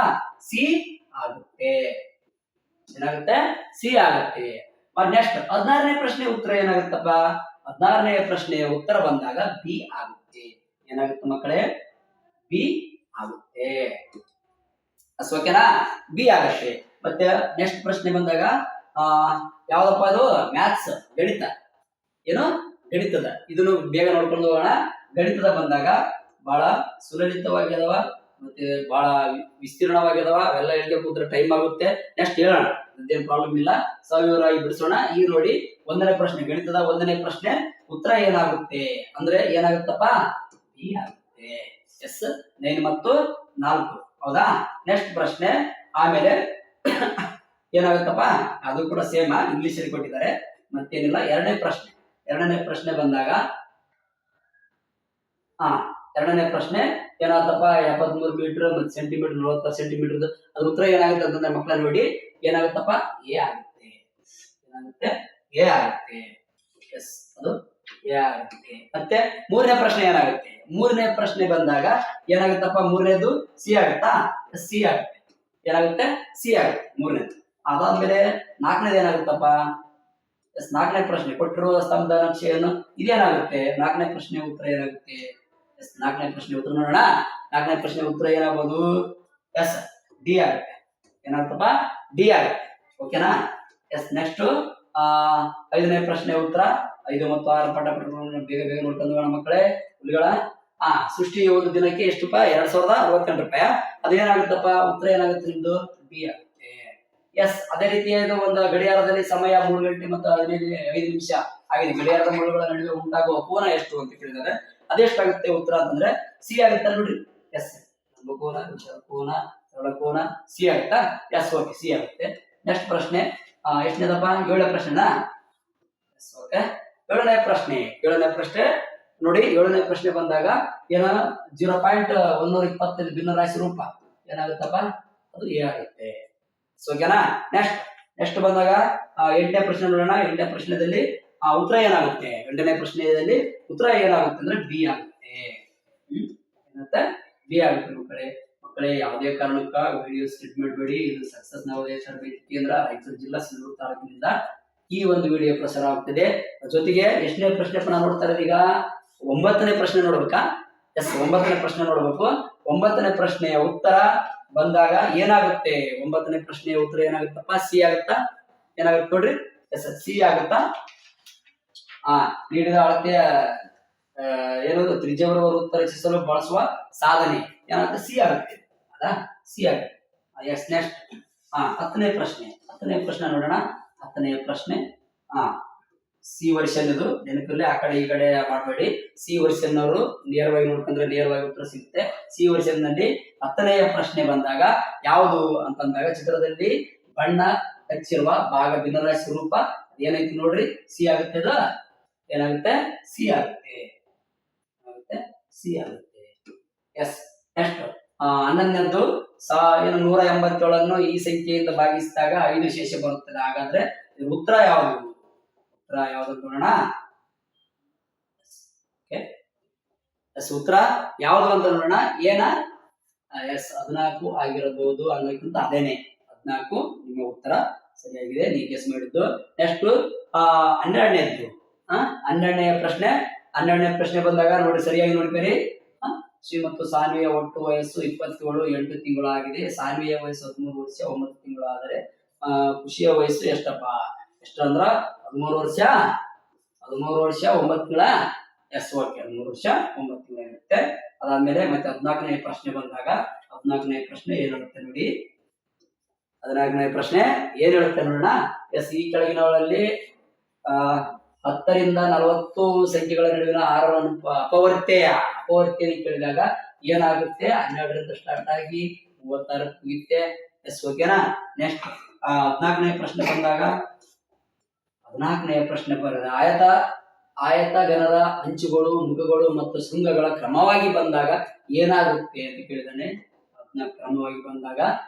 ಸಿ ಆಗುತ್ತೆ. ಸಿ ಆಗುತ್ತೆ. ನೆಕ್ಸ್ಟ್ ಹದಿನಾರನೇ ಪ್ರಶ್ನೆ ಉತ್ತರ ಏನಾಗುತ್ತಪ್ಪ ಹದಿನಾರನೇ ಪ್ರಶ್ನೆಯ ಉತ್ತರ ಬಂದಾಗ ಬಿ ಆಗುತ್ತೆ. ಏನಾಗುತ್ತೆ ಮಕ್ಕಳೇ ಬಿ ಆಗುತ್ತೆ. ಓಕೆನಾ ಬಿ ಆಗುತ್ತೆ. ಮತ್ತೆ ನೆಕ್ಸ್ಟ್ ಪ್ರಶ್ನೆ ಬಂದಾಗ ಯಾವ್ದಪ್ಪ ಅದು ಮ್ಯಾಥ್ಸ್ ಗಣಿತ ಗಣಿತದ ಇದನ್ನು ಬೇಗ ನೋಡ್ಕೊಂಡು ಹೋಗೋಣ. ಗಣಿತದ ಬಂದಾಗ ಬಹಳ ಸುಲಲಿತವಾಗಿದಾವ ಮತ್ತೆ ಬಹಳ ವಿಸ್ತೀರ್ಣವಾಗಿದಾವ. ಅವೆಲ್ಲ ಹೇಳಿಕೆ ಕೂತ್ರೆ ಟೈಮ್ ಆಗುತ್ತೆ. ನೆಕ್ಸ್ಟ್ ಹೇಳೋಣ, ಅದೇನು ಪ್ರಾಬ್ಲಮ್ ಇಲ್ಲ, ಸವಿವರವಾಗಿ ಬಿಡಿಸೋಣ. ಈಗ ನೋಡಿ ಒಂದನೇ ಪ್ರಶ್ನೆ ಗಣಿತದ ಒಂದನೇ ಪ್ರಶ್ನೆ ಉತ್ತರ ಏನಾಗುತ್ತೆ ಅಂದ್ರೆ ಏನಾಗುತ್ತಪ್ಪ ಬಿ ಆಗುತ್ತೆ. ಎಸ್ 9 ಮತ್ತು 4 ಹೌದಾ. ನೆಕ್ಸ್ಟ್ ಪ್ರಶ್ನೆ ಆಮೇಲೆ ಏನಾಗುತ್ತಪ್ಪ ಅದು ಕೂಡ ಸೇಮ್ ಇಂಗ್ಲಿಷ್ ಅಲ್ಲಿ ಕೊಟ್ಟಿದ್ದಾರೆ, ಮತ್ತೇನಿಲ್ಲ. ಎರಡನೇ ಪ್ರಶ್ನೆ ಬಂದಾಗ ಎರಡನೇ ಪ್ರಶ್ನೆ ಏನಾಗುತ್ತಪ್ಪ 73 ಮೀಟರ್ ಮತ್ತೆ ಸೆಂಟಿಮೀಟರ್ 40 ಸೆಂಟಿಮೀಟರ್ ಅದ್ರ ಉತ್ತರ ಏನಾಗುತ್ತೆ ಅಂತಂದ್ರೆ ಮಕ್ಕಳ ನೋಡಿ ಏನಾಗುತ್ತಪ್ಪ ಎ ಆಗುತ್ತೆ. ಎ ಆಗುತ್ತೆ. ಎಸ್ ಅದು ಎ ಆಗುತ್ತೆ. ಮತ್ತೆ ಮೂರನೇ ಪ್ರಶ್ನೆ ಏನಾಗುತ್ತೆ? ಮೂರನೇ ಪ್ರಶ್ನೆ ಬಂದಾಗ ಏನಾಗುತ್ತಪ್ಪ ಮೂರನೇದು ಸಿ ಆಗುತ್ತಾ. ಸಿ ಆಗುತ್ತೆ. ಏನಾಗುತ್ತೆ ಸಿ ಆಗುತ್ತೆ ಮೂರನೇದು. ಅದಾದ್ಮೇಲೆ ನಾಲ್ಕನೇದು ಏನಾಗುತ್ತಪ್ಪ ಎಸ್ ನಾಲ್ಕನೇ ಪ್ರಶ್ನೆ ಕೊಟ್ಟಿರುವ ಸ್ತಂಭದ ನಕ್ಷೆಯನ್ನು ಇದೇನಾಗುತ್ತೆ. ನಾಲ್ಕನೇ ಪ್ರಶ್ನೆ ಉತ್ತರ ಏನಾಗುತ್ತೆ? ಎಸ್ ನಾಲ್ಕನೇ ಪ್ರಶ್ನೆ ಉತ್ತರ ನೋಡೋಣ. ನಾಲ್ಕನೇ ಪ್ರಶ್ನೆ ಉತ್ತರ ಏನಾಗಬಹುದು? ಎಸ್ ಡಿ ಆಗುತ್ತೆ. ಏನಾಗುತ್ತಪ್ಪ ಡಿ ಆಗುತ್ತೆ. ಓಕೆನಾ. ಎಸ್ ನೆಕ್ಸ್ಟ್ ಐದನೇ ಪ್ರಶ್ನೆ ಉತ್ತರ 5 ಮತ್ತು 6 ಪಟಪಟಗಳನ್ನು ಬೇಗ ಬೇಗ ನೋಡ್ಕೊಂಡು ಹೋಗೋಣ ಮಕ್ಕಳೇ. ಹುಲಿಗಳ ಸೃಷ್ಟಿ ಒಂದು ದಿನಕ್ಕೆ ಎಷ್ಟುಪ್ಪ 2068 ರೂಪಾಯಿ. ಅದೇನಾಗುತ್ತಪ್ಪ ಉತ್ತರ ಏನಾಗುತ್ತೆ ನಿಮ್ದು ಬಿ ಆಗುತ್ತೆ. ಎಸ್ ಅದೇ ರೀತಿಯಾದ ಒಂದು ಗಡಿಯಾರದಲ್ಲಿ ಸಮಯ 3 ಗಂಟೆ ಮತ್ತು 5 ನಿಮಿಷ ಆಗಿದೆ. ಗಡಿಯಾರದ ಮುಳ್ಳುಗಳ ನಡುವೆ ಉಂಟಾಗುವ ಕೋನ ಎಷ್ಟು ಅಂತ ಕೇಳಿದ್ದಾರೆ. ಅದೆಷ್ಟಾಗುತ್ತೆ ಉತ್ತರ ಅಂತಂದ್ರೆ ಸಿ ಆಗುತ್ತೆ ನೋಡ್ರಿ. ಎಸ್ ಲಂಬಕೋನ, ವಿಷಮಕೋನ, ಸರಳಕೋನ ಸಿ ಆಗುತ್ತಾ. ಎಸ್ ಓಕೆ ಸಿ ಆಗುತ್ತೆ. ನೆಕ್ಸ್ಟ್ ಪ್ರಶ್ನೆ ಎಷ್ಟನೇದಪ್ಪ? 7ನೇ ಪ್ರಶ್ನೆನಾ? Yes okay. ಏಳನೇ ಪ್ರಶ್ನೆ ನೋಡಿ 7ನೇ ಪ್ರಶ್ನೆ ಬಂದಾಗ ಏನ 0.125 ಭಿನ್ನರಾಶಿ ರೂಪ ಏನಾಗುತ್ತಪ್ಪ, ಅದು ಎ ಆಗುತ್ತೆ. ಓಕೆನಾ. ನೆಕ್ಸ್ಟ್ ಬಂದಾಗ 8ನೇ ಪ್ರಶ್ನೆ ನೋಡೋಣ. 8ನೇ ಪ್ರಶ್ನೆಯಲ್ಲಿ ಉತ್ತರ ಏನಾಗುತ್ತೆ? 8ನೇ ಪ್ರಶ್ನೆಯಲ್ಲಿ ಉತ್ತರ ಏನಾಗುತ್ತೆ ಅಂದ್ರೆ ಬಿ ಆಗುತ್ತೆ. ಏನಂತೆ? ಬಿ ಆಗುತ್ತೆ ಮಕ್ಕಳೇ ಯಾವುದೇ ಕಾರಣಕ್ಕ ವಿಡಿಯೋ ಸ್ಕಿಪ್ ಮಾಡಬೇಡಿ. ಇದು ಸಕ್ಸಸ್ ನವೋದಯ ತರಬೇತಿ ಕೇಂದ್ರ, ರಾಯಚೂರು ಜಿಲ್ಲಾ, ಸಿಂಧನೂರು ತಾಲೂಕಿನಿಂದ ಈ ಒಂದು ವಿಡಿಯೋ ಪ್ರಸಾರ ಆಗ್ತಿದೆ. ಜೊತೆಗೆ ಎಷ್ಟನೇ ಪ್ರಶ್ನೆ ನೋಡ್ತಾ ಇರೋದು ಈಗ? 9ನೇ ಪ್ರಶ್ನೆ ನೋಡ್ಬೇಕಾ? ಎಸ್, 9ನೇ ಪ್ರಶ್ನೆ ನೋಡ್ಬೇಕು. 9ನೇ ಪ್ರಶ್ನೆಯ ಉತ್ತರ ಬಂದಾಗ ಏನಾಗುತ್ತೆ? 9ನೇ ಪ್ರಶ್ನೆಯ ಉತ್ತರ ಏನಾಗುತ್ತಪ್ಪ? ಸಿ ಆಗುತ್ತಾ? ಏನಾಗುತ್ತೆ ನೋಡ್ರಿ. ಎಸ್, ಸಿ ಆಗುತ್ತಾ? ನೀಡಿದ ಅಳತೆಯ ಏನದು ತ್ರಿಜ್ಯವನ್ನು ಉತ್ತರಿಸಲು ಬಳಸುವ ಸಾಧನೆ ಏನಾಗುತ್ತೆ? ಸಿ ಆಗುತ್ತೆ. ಅದಾ ಸಿ ಆಗುತ್ತೆ. ಎಸ್, ನೆಕ್ಸ್ಟ್ 10ನೇ ಪ್ರಶ್ನೆ ನೋಡೋಣ. 10ನೇ ಪ್ರಶ್ನೆ ಸಿ ವರ್ಷನ್. ಇದು ನೆನಪಿರಲಿ, ಆ ಕಡೆ ಈ ಕಡೆ ಮಾಡಬೇಡಿ. ಸಿ ವರ್ಷನ್ ಅವರು ನೇರವಾಗಿ ನೋಡ್ಕೊಂಡ್ರೆ ನೇರವಾಗಿ ಉತ್ತರ ಸಿಗುತ್ತೆ. ಸಿ ವರ್ಷನ್ ನಲ್ಲಿ 10ನೇ ಪ್ರಶ್ನೆ ಬಂದಾಗ ಯಾವುದು ಅಂತಂದಾಗ ಚಿತ್ರದಲ್ಲಿ ಬಣ್ಣ ಹಚ್ಚಿರುವ ಭಾಗ ಭಿನ್ನರಾಶಿ ರೂಪ ಏನೈತಿ ನೋಡ್ರಿ, ಸಿ ಆಗುತ್ತೆ. ಅದು ಏನಾಗುತ್ತೆ? ಸಿ ಆಗುತ್ತೆ. ಸಿ ಆಗುತ್ತೆ. ಎಸ್, ನೆಕ್ಸ್ಟ್ 11ನೇದ್ದು 187 ಈ ಸಂಖ್ಯೆಯಿಂದ ಭಾಗಿಸಿದಾಗ 5 ಶೇಷ ಬರುತ್ತದೆ. ಹಾಗಾದ್ರೆ ಉತ್ತರ ಯಾವುದು? ಉತ್ತರ ಯಾವುದು ನೋಡೋಣ. ಉತ್ತರ ಯಾವುದು ಅಂತ ನೋಡೋಣ. ಏನ? ಎಸ್, 14 ಆಗಿರಬಹುದು ಅನ್ನೋಕ್ಕಿಂತ ಅದೇನೆ 14 ನಿಮ್ಮ ಉತ್ತರ ಸರಿಯಾಗಿದೆ. ನೀವು ಗೆಸ್ ಮಾಡಿದ್ದು. ನೆಕ್ಸ್ಟ್ 12ನೇದ್ದು 12ನೇ ಪ್ರಶ್ನೆ ಬಂದಾಗ ನೋಡಿ, ಸರಿಯಾಗಿ ನೋಡ್ಬೇರಿ. ಶ್ರೀ ಮತ್ತು ಸಾನ್ವಿಯ ಒಟ್ಟು ವಯಸ್ಸು 27 8 ತಿಂಗಳು ಆಗಿದೆ. ಸಾನ್ವಿಯ ವಯಸ್ಸು 13 ವರ್ಷ 9 ತಿಂಗಳು. ಆದರೆ ಖುಷಿಯ ವಯಸ್ಸು ಎಷ್ಟಪ್ಪ? ಎಷ್ಟು ಅಂದ್ರ 13 ವರ್ಷ 9 ತಿಂಗಳ. ಎಸ್, ಓಕೆ, 13 ವರ್ಷ 9 ತಿಂಗಳ ಇರುತ್ತೆ. ಅದಾದ್ಮೇಲೆ ಮತ್ತೆ 14ನೇ ಪ್ರಶ್ನೆ ಬಂದಾಗ 14ನೇ ಪ್ರಶ್ನೆ ಏನಿರುತ್ತೆ ನೋಡಿ. 14ನೇ ಪ್ರಶ್ನೆ ಏನ್ ಹೇಳುತ್ತೆ ನೋಡೋಣ. ಎಸ್, ಈ ಕೆಳಗಿನವರಲ್ಲಿ 10 ರಿಂದ 40 ಸಂಖ್ಯೆಗಳ ನಡುವಿನ ಆಹಾರವನ್ನು ಅಪವರ್ತ್ಯ ಕೇಳಿದಾಗ ಏನಾಗುತ್ತೆ? 12ರಿಂದ ಸ್ಟಾರ್ಟ್ ಆಗಿ 36 ಮುಗಿಯುತ್ತೆ. ಎಸ್, ಓಕೆನಾ. ನೆಕ್ಸ್ಟ್ 14ನೇ ಪ್ರಶ್ನೆ ಬಂದಾಗ 14ನೇ ಪ್ರಶ್ನೆ ಬರೋದು ಆಯತ ಘನದ ಅಂಚುಗಳು, ಮುಖಗಳು ಮತ್ತು ಶೃಂಗಗಳ ಕ್ರಮವಾಗಿ ಬಂದಾಗ ಏನಾಗುತ್ತೆ ಅಂತ ಕೇಳಿದಾನೆ. ಕ್ರಮವಾಗಿ ಬಂದಾಗ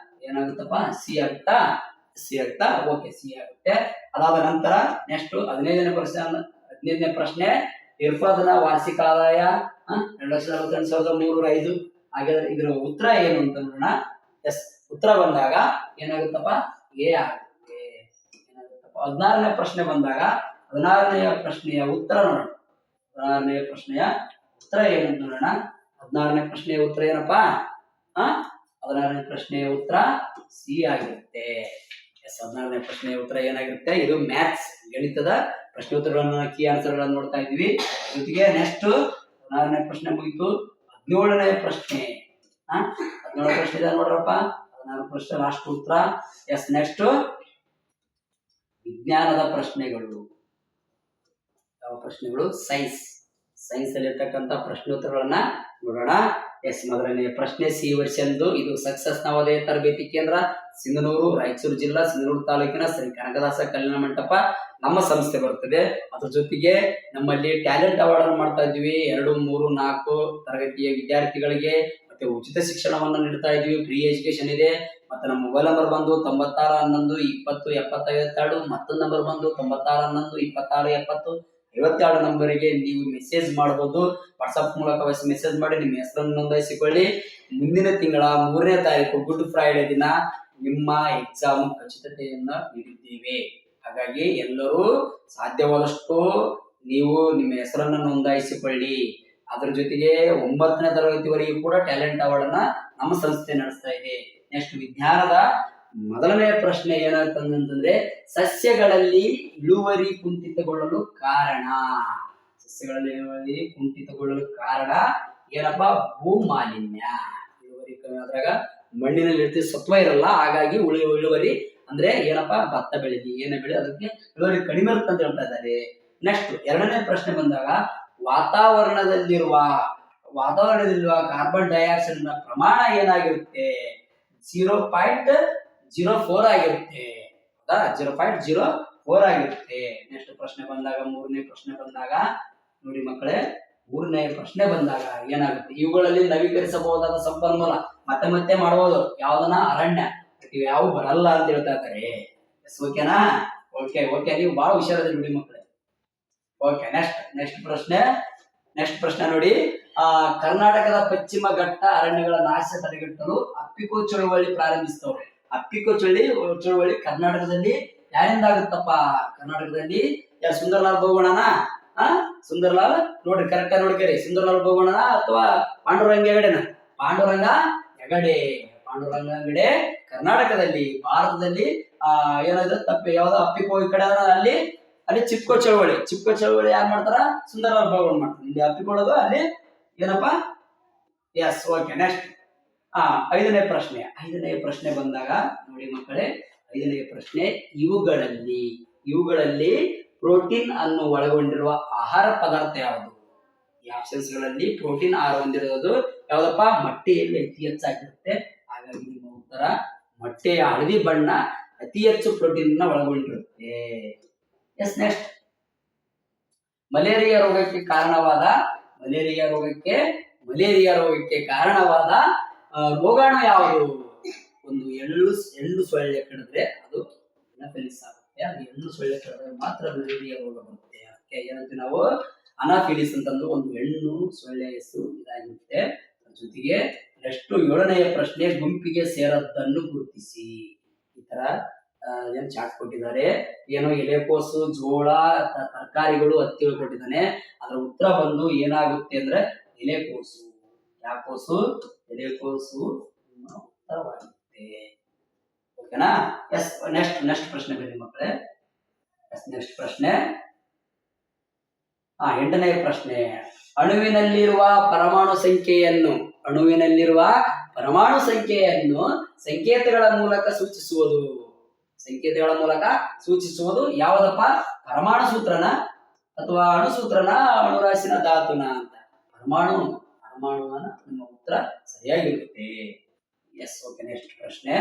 ಏನಾಗುತ್ತಪ್ಪ? ಸಿ ಆಗುತ್ತಾ? ಸಿ ಆಗುತ್ತಾ? ಓಕೆ, ಸಿ ಆಗುತ್ತೆ. ಅದಾದ ನಂತರ ನೆಕ್ಸ್ಟ್ 15ನೇ ಪ್ರಶ್ನೆ ಇರ್ಫಾದನ ವಾರ್ಷಿಕ ಆದಾಯ 2,48,305 ಹಾಗಾದ್ರೆ ಇದ್ರ ಉತ್ತರ ಏನು ಅಂತ ನೋಡೋಣ. ಎಸ್, ಉತ್ತರ ಬಂದಾಗ ಏನಾಗುತ್ತಪ್ಪ? ಎ ಆಗುತ್ತೆ. ಏನಾಗುತ್ತಪ್ಪ? 16ನೇ ಪ್ರಶ್ನೆ ಬಂದಾಗ 16ನೇ ಪ್ರಶ್ನೆಯ ಉತ್ತರ ನೋಡೋಣ. 16ನೇ ಪ್ರಶ್ನೆಯ ಉತ್ತರ ಏನಂತ ನೋಡೋಣ. 16ನೇ ಪ್ರಶ್ನೆಯ ಉತ್ತರ ಏನಪ್ಪಾ? 16ನೇ ಪ್ರಶ್ನೆಯ ಉತ್ತರ ಸಿ ಆಗಿರುತ್ತೆ. ಎಸ್, 16ನೇ ಪ್ರಶ್ನೆಯ ಉತ್ತರ ಏನಾಗಿರುತ್ತೆ? ಇದು ಮ್ಯಾಥ್ಸ್, ಗಣಿತದ ಪ್ರಶ್ನೆ ಉತ್ತರಗಳನ್ನ ಕೀ ಆನ್ಸರ್ ಗಳನ್ನ ನೋಡ್ತಾ ಇದ್ವಿ. ಜೊತೆಗೆ ನೆಕ್ಸ್ಟ್ 16ನೇ ಪ್ರಶ್ನೆ ಮುಗಿತು. 17ನೇ ಪ್ರಶ್ನೆ 17ನೇ ಪ್ರಶ್ನೆ ಇದೆ ನೋಡ್ರಪ್ಪ. 16 ಪ್ರಶ್ನೆ ಲಾಸ್ಟ್ ಉತ್ತರ. ಎಸ್, ನೆಕ್ಸ್ಟ್ ವಿಜ್ಞಾನದ ಪ್ರಶ್ನೆಗಳು. ಯಾವ ಪ್ರಶ್ನೆಗಳು? ಸೈನ್ಸ್ ಅಲ್ಲಿ ಇರ್ತಕ್ಕಂಥ ಪ್ರಶ್ನೋತ್ತರಗಳನ್ನ ನೋಡೋಣ. ಎಸ್, ಮೊದಲನೇ ಪ್ರಶ್ನೆ ಸಿ ವರ್ಷನ್ದು. ಇದು ಸಕ್ಸಸ್ ನವೋದಯ ತರಬೇತಿ ಕೇಂದ್ರ, ಸಿಂಧನೂರು, ರಾಯಚೂರು ಜಿಲ್ಲಾ, ಸಿಂಧನೂರು ತಾಲೂಕಿನ ಶ್ರೀ ಕನಕದಾಸ ಕಲ್ಯಾಣ ಮಂಟಪ ನಮ್ಮ ಸಂಸ್ಥೆ ಬರ್ತದೆ. ಅದ್ರ ಜೊತೆಗೆ ನಮ್ಮಲ್ಲಿ ಟ್ಯಾಲೆಂಟ್ ಅವಾರ್ಡ್ ಅನ್ನು ಮಾಡ್ತಾ ಇದ್ವಿ. 2, 3, 4 ತರಗತಿಯ ವಿದ್ಯಾರ್ಥಿಗಳಿಗೆ ಮತ್ತೆ ಉಚಿತ ಶಿಕ್ಷಣವನ್ನು ನೀಡ್ತಾ ಇದ್ವಿ. ಫ್ರೀ ಎಜುಕೇಶನ್ ಇದೆ. ಮತ್ತೆ ನಮ್ಮ ಮೊಬೈಲ್ ನಂಬರ್ ಬಂದು 96 11 20 70 52. ಮತ್ತೊಂದು ನಂಬರ್ ಬಂದು 96 11 26 70 52 ನಂಬರಿಗೆ ನೀವು ಮೆಸೇಜ್ ಮಾಡಬಹುದು. ವಾಟ್ಸ್ಆಪ್ ಮೂಲಕ ಮೆಸೇಜ್ ಮಾಡಿ ನಿಮ್ಮ ಹೆಸರನ್ನು ನೋಂದಾಯಿಸಿಕೊಳ್ಳಿ. ಮುಂದಿನ ತಿಂಗಳ 3ನೇ ತಾರೀಕು ಗುಡ್ ಫ್ರೈಡೆ ದಿನ ನಿಮ್ಮ ಎಕ್ಸಾಮ್ ಖಚಿತತೆಯನ್ನ ನೀಡಿದ್ದೇವೆ. ಹಾಗಾಗಿ ಎಲ್ಲರೂ ಸಾಧ್ಯವಾದಷ್ಟು ನೀವು ನಿಮ್ಮ ಹೆಸರನ್ನು ನೋಂದಾಯಿಸಿಕೊಳ್ಳಿ. ಅದ್ರ ಜೊತೆಗೆ 9ನೇ ತರಗತಿವರೆಗೂ ಕೂಡ ಟ್ಯಾಲೆಂಟ್ ಅವಾರ್ಡ್ ಅನ್ನ ನಮ್ಮ ಸಂಸ್ಥೆ ನಡೆಸ್ತಾ ಇದೆ. ನೆಕ್ಸ್ಟ್ ವಿಜ್ಞಾನದ ಮೊದಲನೇ ಪ್ರಶ್ನೆ ಏನಾಗ್ತಂದ್ರೆ ಸಸ್ಯಗಳಲ್ಲಿ ಇಳುವರಿ ಕುಂಠಿತಗೊಳ್ಳಲು ಕಾರಣ. ಏನಪ್ಪಾ? ಭೂಮಾಲಿನ್ಯ. ಇಳುವರಿ ಕಮ್ಮಿ ಆದಾಗ ಮಣ್ಣಿನಲ್ಲಿ ಇರ್ತೀವಿ, ಸತ್ವ ಇರಲ್ಲ. ಹಾಗಾಗಿ ಇಳುವರಿ ಅಂದ್ರೆ ಏನಪ್ಪಾ? ಭತ್ತ ಬೆಳೆದಿ ಏನೇ ಬೆಳೆ ಅದಕ್ಕೆ ಇಳುವರಿ ಕಡಿಮೆ ಇರುತ್ತೆ ಅಂತ ಹೇಳ್ತಾ ಇದ್ದಾರೆ. ನೆಕ್ಸ್ಟ್ 2ನೇ ಪ್ರಶ್ನೆ ಬಂದಾಗ ವಾತಾವರಣದಲ್ಲಿರುವ ಕಾರ್ಬನ್ ಡೈಆಕ್ಸೈಡ್ ನ ಪ್ರಮಾಣ ಏನಾಗಿರುತ್ತೆ? 0.04 ಆಗಿರುತ್ತೆ. 0.04 ಆಗಿರುತ್ತೆ. ನೆಕ್ಸ್ಟ್ ಪ್ರಶ್ನೆ ಬಂದಾಗ 3ನೇ ಪ್ರಶ್ನೆ ಬಂದಾಗ ನೋಡಿ ಮಕ್ಕಳೇ, ಮೂರನೇ ಪ್ರಶ್ನೆ ಬಂದಾಗ ಏನಾಗುತ್ತೆ, ಇವುಗಳಲ್ಲಿ ನವೀಕರಿಸಬಹುದಾದ ಸಂಪನ್ಮೂಲ ಮತ್ತೆ ಮತ್ತೆ ಮಾಡಬಹುದು ಯಾವ್ದನ್ನ, ಅರಣ್ಯ. ಇವು ಯಾವ ಬರಲ್ಲ ಅಂತ ಹೇಳ್ತಾ ಇದ್ದಾರೆ. ಓಕೆನಾ? ಓಕೆ ಓಕೆ, ನೀವು ಬಹಳ ಹುಷಾರಿದ್ರಿ ಬಿಡಿ ಮಕ್ಕಳೇ. ಓಕೆ, ನೆಕ್ಸ್ಟ್ ಪ್ರಶ್ನೆ ನೋಡಿ. ಕರ್ನಾಟಕದ ಪಶ್ಚಿಮ ಘಟ್ಟ ಅರಣ್ಯಗಳ ನಾಶ ತಡೆಗಟ್ಟಲು ಅಪ್ಪಿಕೋ ಚಳುವಳಿ ಪ್ರಾರಂಭಿಸಿದವರು. ಅಪ್ಪಿಕೋ ಚಳುವಳಿ ಕರ್ನಾಟಕದಲ್ಲಿ ಯಾರಿಂದ ಆಗುತ್ತಪ್ಪ? ಕರ್ನಾಟಕದಲ್ಲಿ ಯಾರು? ಸುಂದರಲಾಲ್ ಬಹುಗುಣನ? ಸುಂದರಲಾಲ್, ನೋಡ್ರಿ ಕರೆಕ್ಟ್ ನೋಡ್ಕೇರಿ. ಸುಂದರಲಾಲ್ ಬಹುಗುಣನ ಅಥವಾ ಪಾಂಡುರಂಗ ಹೆಗಡೆನ? ಪಾಂಡುರಂಗ ಹೆಗಡೆ ಕರ್ನಾಟಕದಲ್ಲಿ, ಭಾರತದಲ್ಲಿ ಏನಾದ್ರು ತಪ್ಪಿ ಯಾವ್ದೋ ಅಪ್ಪಿಕೋ ಈ ಕಡೆ ಅಲ್ಲಿ ಚಿಪ್ಕೋ ಚಳವಳಿ ಯಾರು ಮಾಡ್ತಾರ? ಸುಂದರಲಾಲ್ ಬಹುಗುಣ ಮಾಡ್ತಾರೆ. ಇಲ್ಲಿ ಅಪ್ಪಿಕೊಳ್ಳೋದು, ಅಲ್ಲಿ ಏನಪ್ಪಾ? S, okay. ನೆಕ್ಸ್ಟ್ ಐದನೇ ಪ್ರಶ್ನೆ ಬಂದಾಗ ನೋಡಿ ಮಕ್ಕಳೇ, ಐದನೇ ಪ್ರಶ್ನೆ, ಇವುಗಳಲ್ಲಿ ಪ್ರೋಟೀನ್ ಅನ್ನು ಒಳಗೊಂಡಿರುವ ಆಹಾರ ಪದಾರ್ಥ ಯಾವುದು? ಈ ಆಪ್ಷನ್ಸ್ ಗಳಲ್ಲಿ ಪ್ರೋಟೀನ್ ಆಹಾರ ಹೊಂದಿರೋದು ಯಾವ್ದಪ್ಪ? ಮೊಟ್ಟೆಯಲ್ಲಿ ಅತಿ ಹೆಚ್ಚಾಗಿರುತ್ತೆ. ಹಾಗಾಗಿ ನಿಮ್ಮ ಉತ್ತರ ಮೊಟ್ಟೆಯ ಹಳದಿ ಬಣ್ಣ ಅತಿ ಹೆಚ್ಚು ಪ್ರೋಟೀನ್ ಒಳಗೊಂಡಿರುತ್ತೆ. ಎಸ್, ನೆಕ್ಸ್ಟ್, ಮಲೇರಿಯಾ ರೋಗಕ್ಕೆ ಕಾರಣವಾದ ರೋಗಾಣು ಯಾವುದು? ಒಂದು ಎಳ್ಳು ಸೊಳ್ಳೆ ಕಡಿದ್ರೆ ಅದು ಅನಾಫಿಲಿಸ್ ಆಗುತ್ತೆ. ಅದು ಎಳ್ಳು ಸೊಳ್ಳೆ ಕಡಿದ್ರೆ ಮಾತ್ರ ಮಲೇರಿಯಾ ರೋಗ ಬರುತ್ತೆ. ಅದಕ್ಕೆ ಏನಂತೀವಿ ನಾವು? ಅನಾಫಿಲಿಸ್ ಅಂತಂದು ಒಂದು ಹೆಣ್ಣು ಸೊಳ್ಳೆ ಹೆಸರು ಇದಾಗಿರುತ್ತೆ. ಜೊತೆಗೆ ನೆಕ್ಸ್ಟ್ ಏಳನೆಯ ಪ್ರಶ್ನೆ, ಗುಂಪಿಗೆ ಸೇರದ್ದನ್ನು ಗುರುತಿಸಿ. ಈ ತರ ಏನ್ ಚಾಟ್ ಕೊಟ್ಟಿದ್ದಾರೆ, ಏನೋ ಎಲೆಕೋಸು, ಜೋಳ, ತರಕಾರಿಗಳು, ಹತ್ತಿಗಳು ಕೊಟ್ಟಿದ್ದಾನೆ. ಅದರ ಉತ್ತರ ಬಂದು ಏನಾಗುತ್ತೆ ಅಂದ್ರೆ ಎಲೆಕೋಸು. ಎಲೆಕೋಸು ಉತ್ತರವಾಗುತ್ತೆ. ಓಕೆನಾ? ಎಸ್, ನೆಕ್ಸ್ಟ್ ಪ್ರಶ್ನೆ ಬನ್ನಿ ಮಕ್ಕಳೇ. ನೆಕ್ಸ್ಟ್ ಪ್ರಶ್ನೆ, ಎಂಟನೇ ಪ್ರಶ್ನೆ, ಅಣುವಿನಲ್ಲಿರುವ ಪರಮಾಣು ಸಂಖ್ಯೆಯನ್ನು ಸಂಕೇತಗಳ ಮೂಲಕ ಸೂಚಿಸುವುದು ಯಾವುದಪ್ಪ? ಪರಮಾಣು ಸೂತ್ರನ ಅಥವಾ ಅಣು ಸೂತ್ರನ, ಅಣುರಾಶಿನ, ಧಾತುನ ಅಂತ? ಪರಮಾಣುವನ್ನ ನಿಮ್ಮ ಉತ್ತರ ಸರಿಯಾಗಿರುತ್ತೆ. S, okay. ನೆಕ್ಸ್ಟ್ ಪ್ರಶ್ನೆ,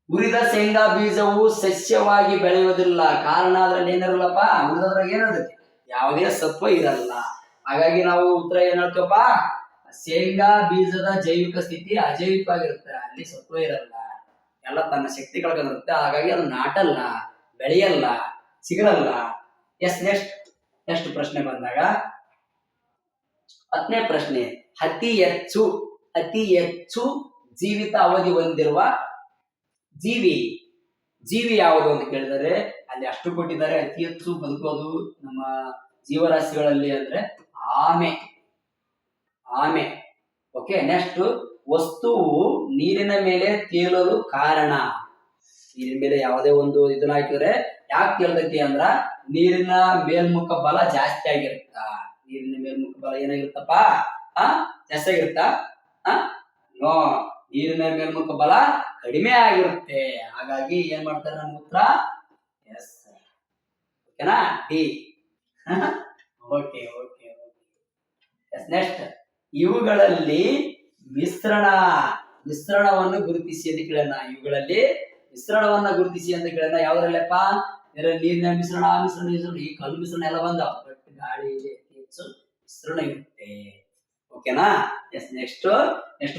ಹುರಿದ ಶೇಂಗಾ ಬೀಜವು ಸಸ್ಯವಾಗಿ ಬೆಳೆಯುವುದಿಲ್ಲ. ಕಾರಣ ಅದ್ರಲ್ಲಿ ಏನಿರಲ್ಲಪ್ಪ? ಹುರಿದ್ರಾಗ ಏನಿರುತ್ತೆ? ಯಾವುದೇ ಸತ್ವ ಇರಲ್ಲ. ಹಾಗಾಗಿ ನಾವು ಉತ್ತರ ಏನ್ ಹೇಳ್ತೀವಪ್ಪ? ಶೇಂಗಾ ಬೀಜದ ಜೈವಿಕ ಸ್ಥಿತಿ ಅಜೈವಿಕವಾಗಿರುತ್ತೆ. ಅಲ್ಲಿ ಸತ್ವ ಇರಲ್ಲ, ಎಲ್ಲ ತನ್ನ ಶಕ್ತಿ ಕಳ್ಕೊಂಡಿರುತ್ತೆ. ಹಾಗಾಗಿ ಅದು ನಾಟಲ್ಲ, ಬೆಳೆಯಲ್ಲ, ಸಿಗಲ್ಲ. ಎಸ್, ನೆಕ್ಸ್ಟ್ ಪ್ರಶ್ನೆ ಬಂದಾಗ 10ನೇ ಪ್ರಶ್ನೆ, ಅತಿ ಹೆಚ್ಚು ಜೀವಿತ ಅವಧಿ ಹೊಂದಿರುವ ಜೀವಿ ಯಾವುದು ಅಂತ ಕೇಳಿದರೆ ಅಲ್ಲಿ ಅಷ್ಟು ಕೊಟ್ಟಿದ್ದಾರೆ. ಅತಿ ಹೆಚ್ಚು ಬದುಕೋದು ನಮ್ಮ ಜೀವರಾಶಿಗಳಲ್ಲಿ ಅಂದ್ರೆ ಆಮೆ. ಓಕೆ. ನೆಕ್ಸ್ಟ್, ವಸ್ತುವು ನೀರಿನ ಮೇಲೆ ತೇಲಲು ಕಾರಣ. ನೀರಿನ ಮೇಲೆ ಯಾವುದೇ ಒಂದು ಇದನ್ನ ಹಾಕಿದ್ರೆ ಯಾಕೆ ತೇಲ್ತೈತಿ ಅಂದ್ರ ನೀರಿನ ಮೇಲ್ಮುಖ ಬಲ ಜಾಸ್ತಿ ಆಗಿರುತ್ತ. ನೀರಿನ ಮೇಲ್ಮುಖ ಬಲ ಏನಾಗಿರುತ್ತಪ್ಪ? ಜಾಸ್ತಿ ಆಗಿರುತ್ತಾ? ನೋ, ನೀರಿನ ಮೇಲ್ಮುಖ ಬಲ ಕಡಿಮೆ ಆಗಿರುತ್ತೆ. ಹಾಗಾಗಿ ಏನ್ ಮಾಡ್ತಾರೆ ನಮ್ಮ ಉತ್ತರ? ಎಸ್, ಓಕೆನಾ? ಡಿ. ಓಕೆ. ನೆಕ್ಸ್ಟ್, ಇವುಗಳಲ್ಲಿ ಮಿಶ್ರಣವನ್ನು ಗುರುತಿಸಿ ಅಂತ ಕೇಳೋಣ. ಯಾವ್ದ್ರಲ್ಲಪ್ಪ? ನೀರಿನ ಮಿಶ್ರಣ, ಈ ಕಲ್ಲು ಮಿಶ್ರಣ ಎಲ್ಲ ಬಂದಾವ. ಬಟ್ ಗಾಳಿಯಲ್ಲಿ ಹೆಚ್ಚು ಮಿಶ್ರಣ ಇರುತ್ತೆ. ಓಕೆನಾ? ಎಸ್, ನೆಕ್ಸ್ಟ್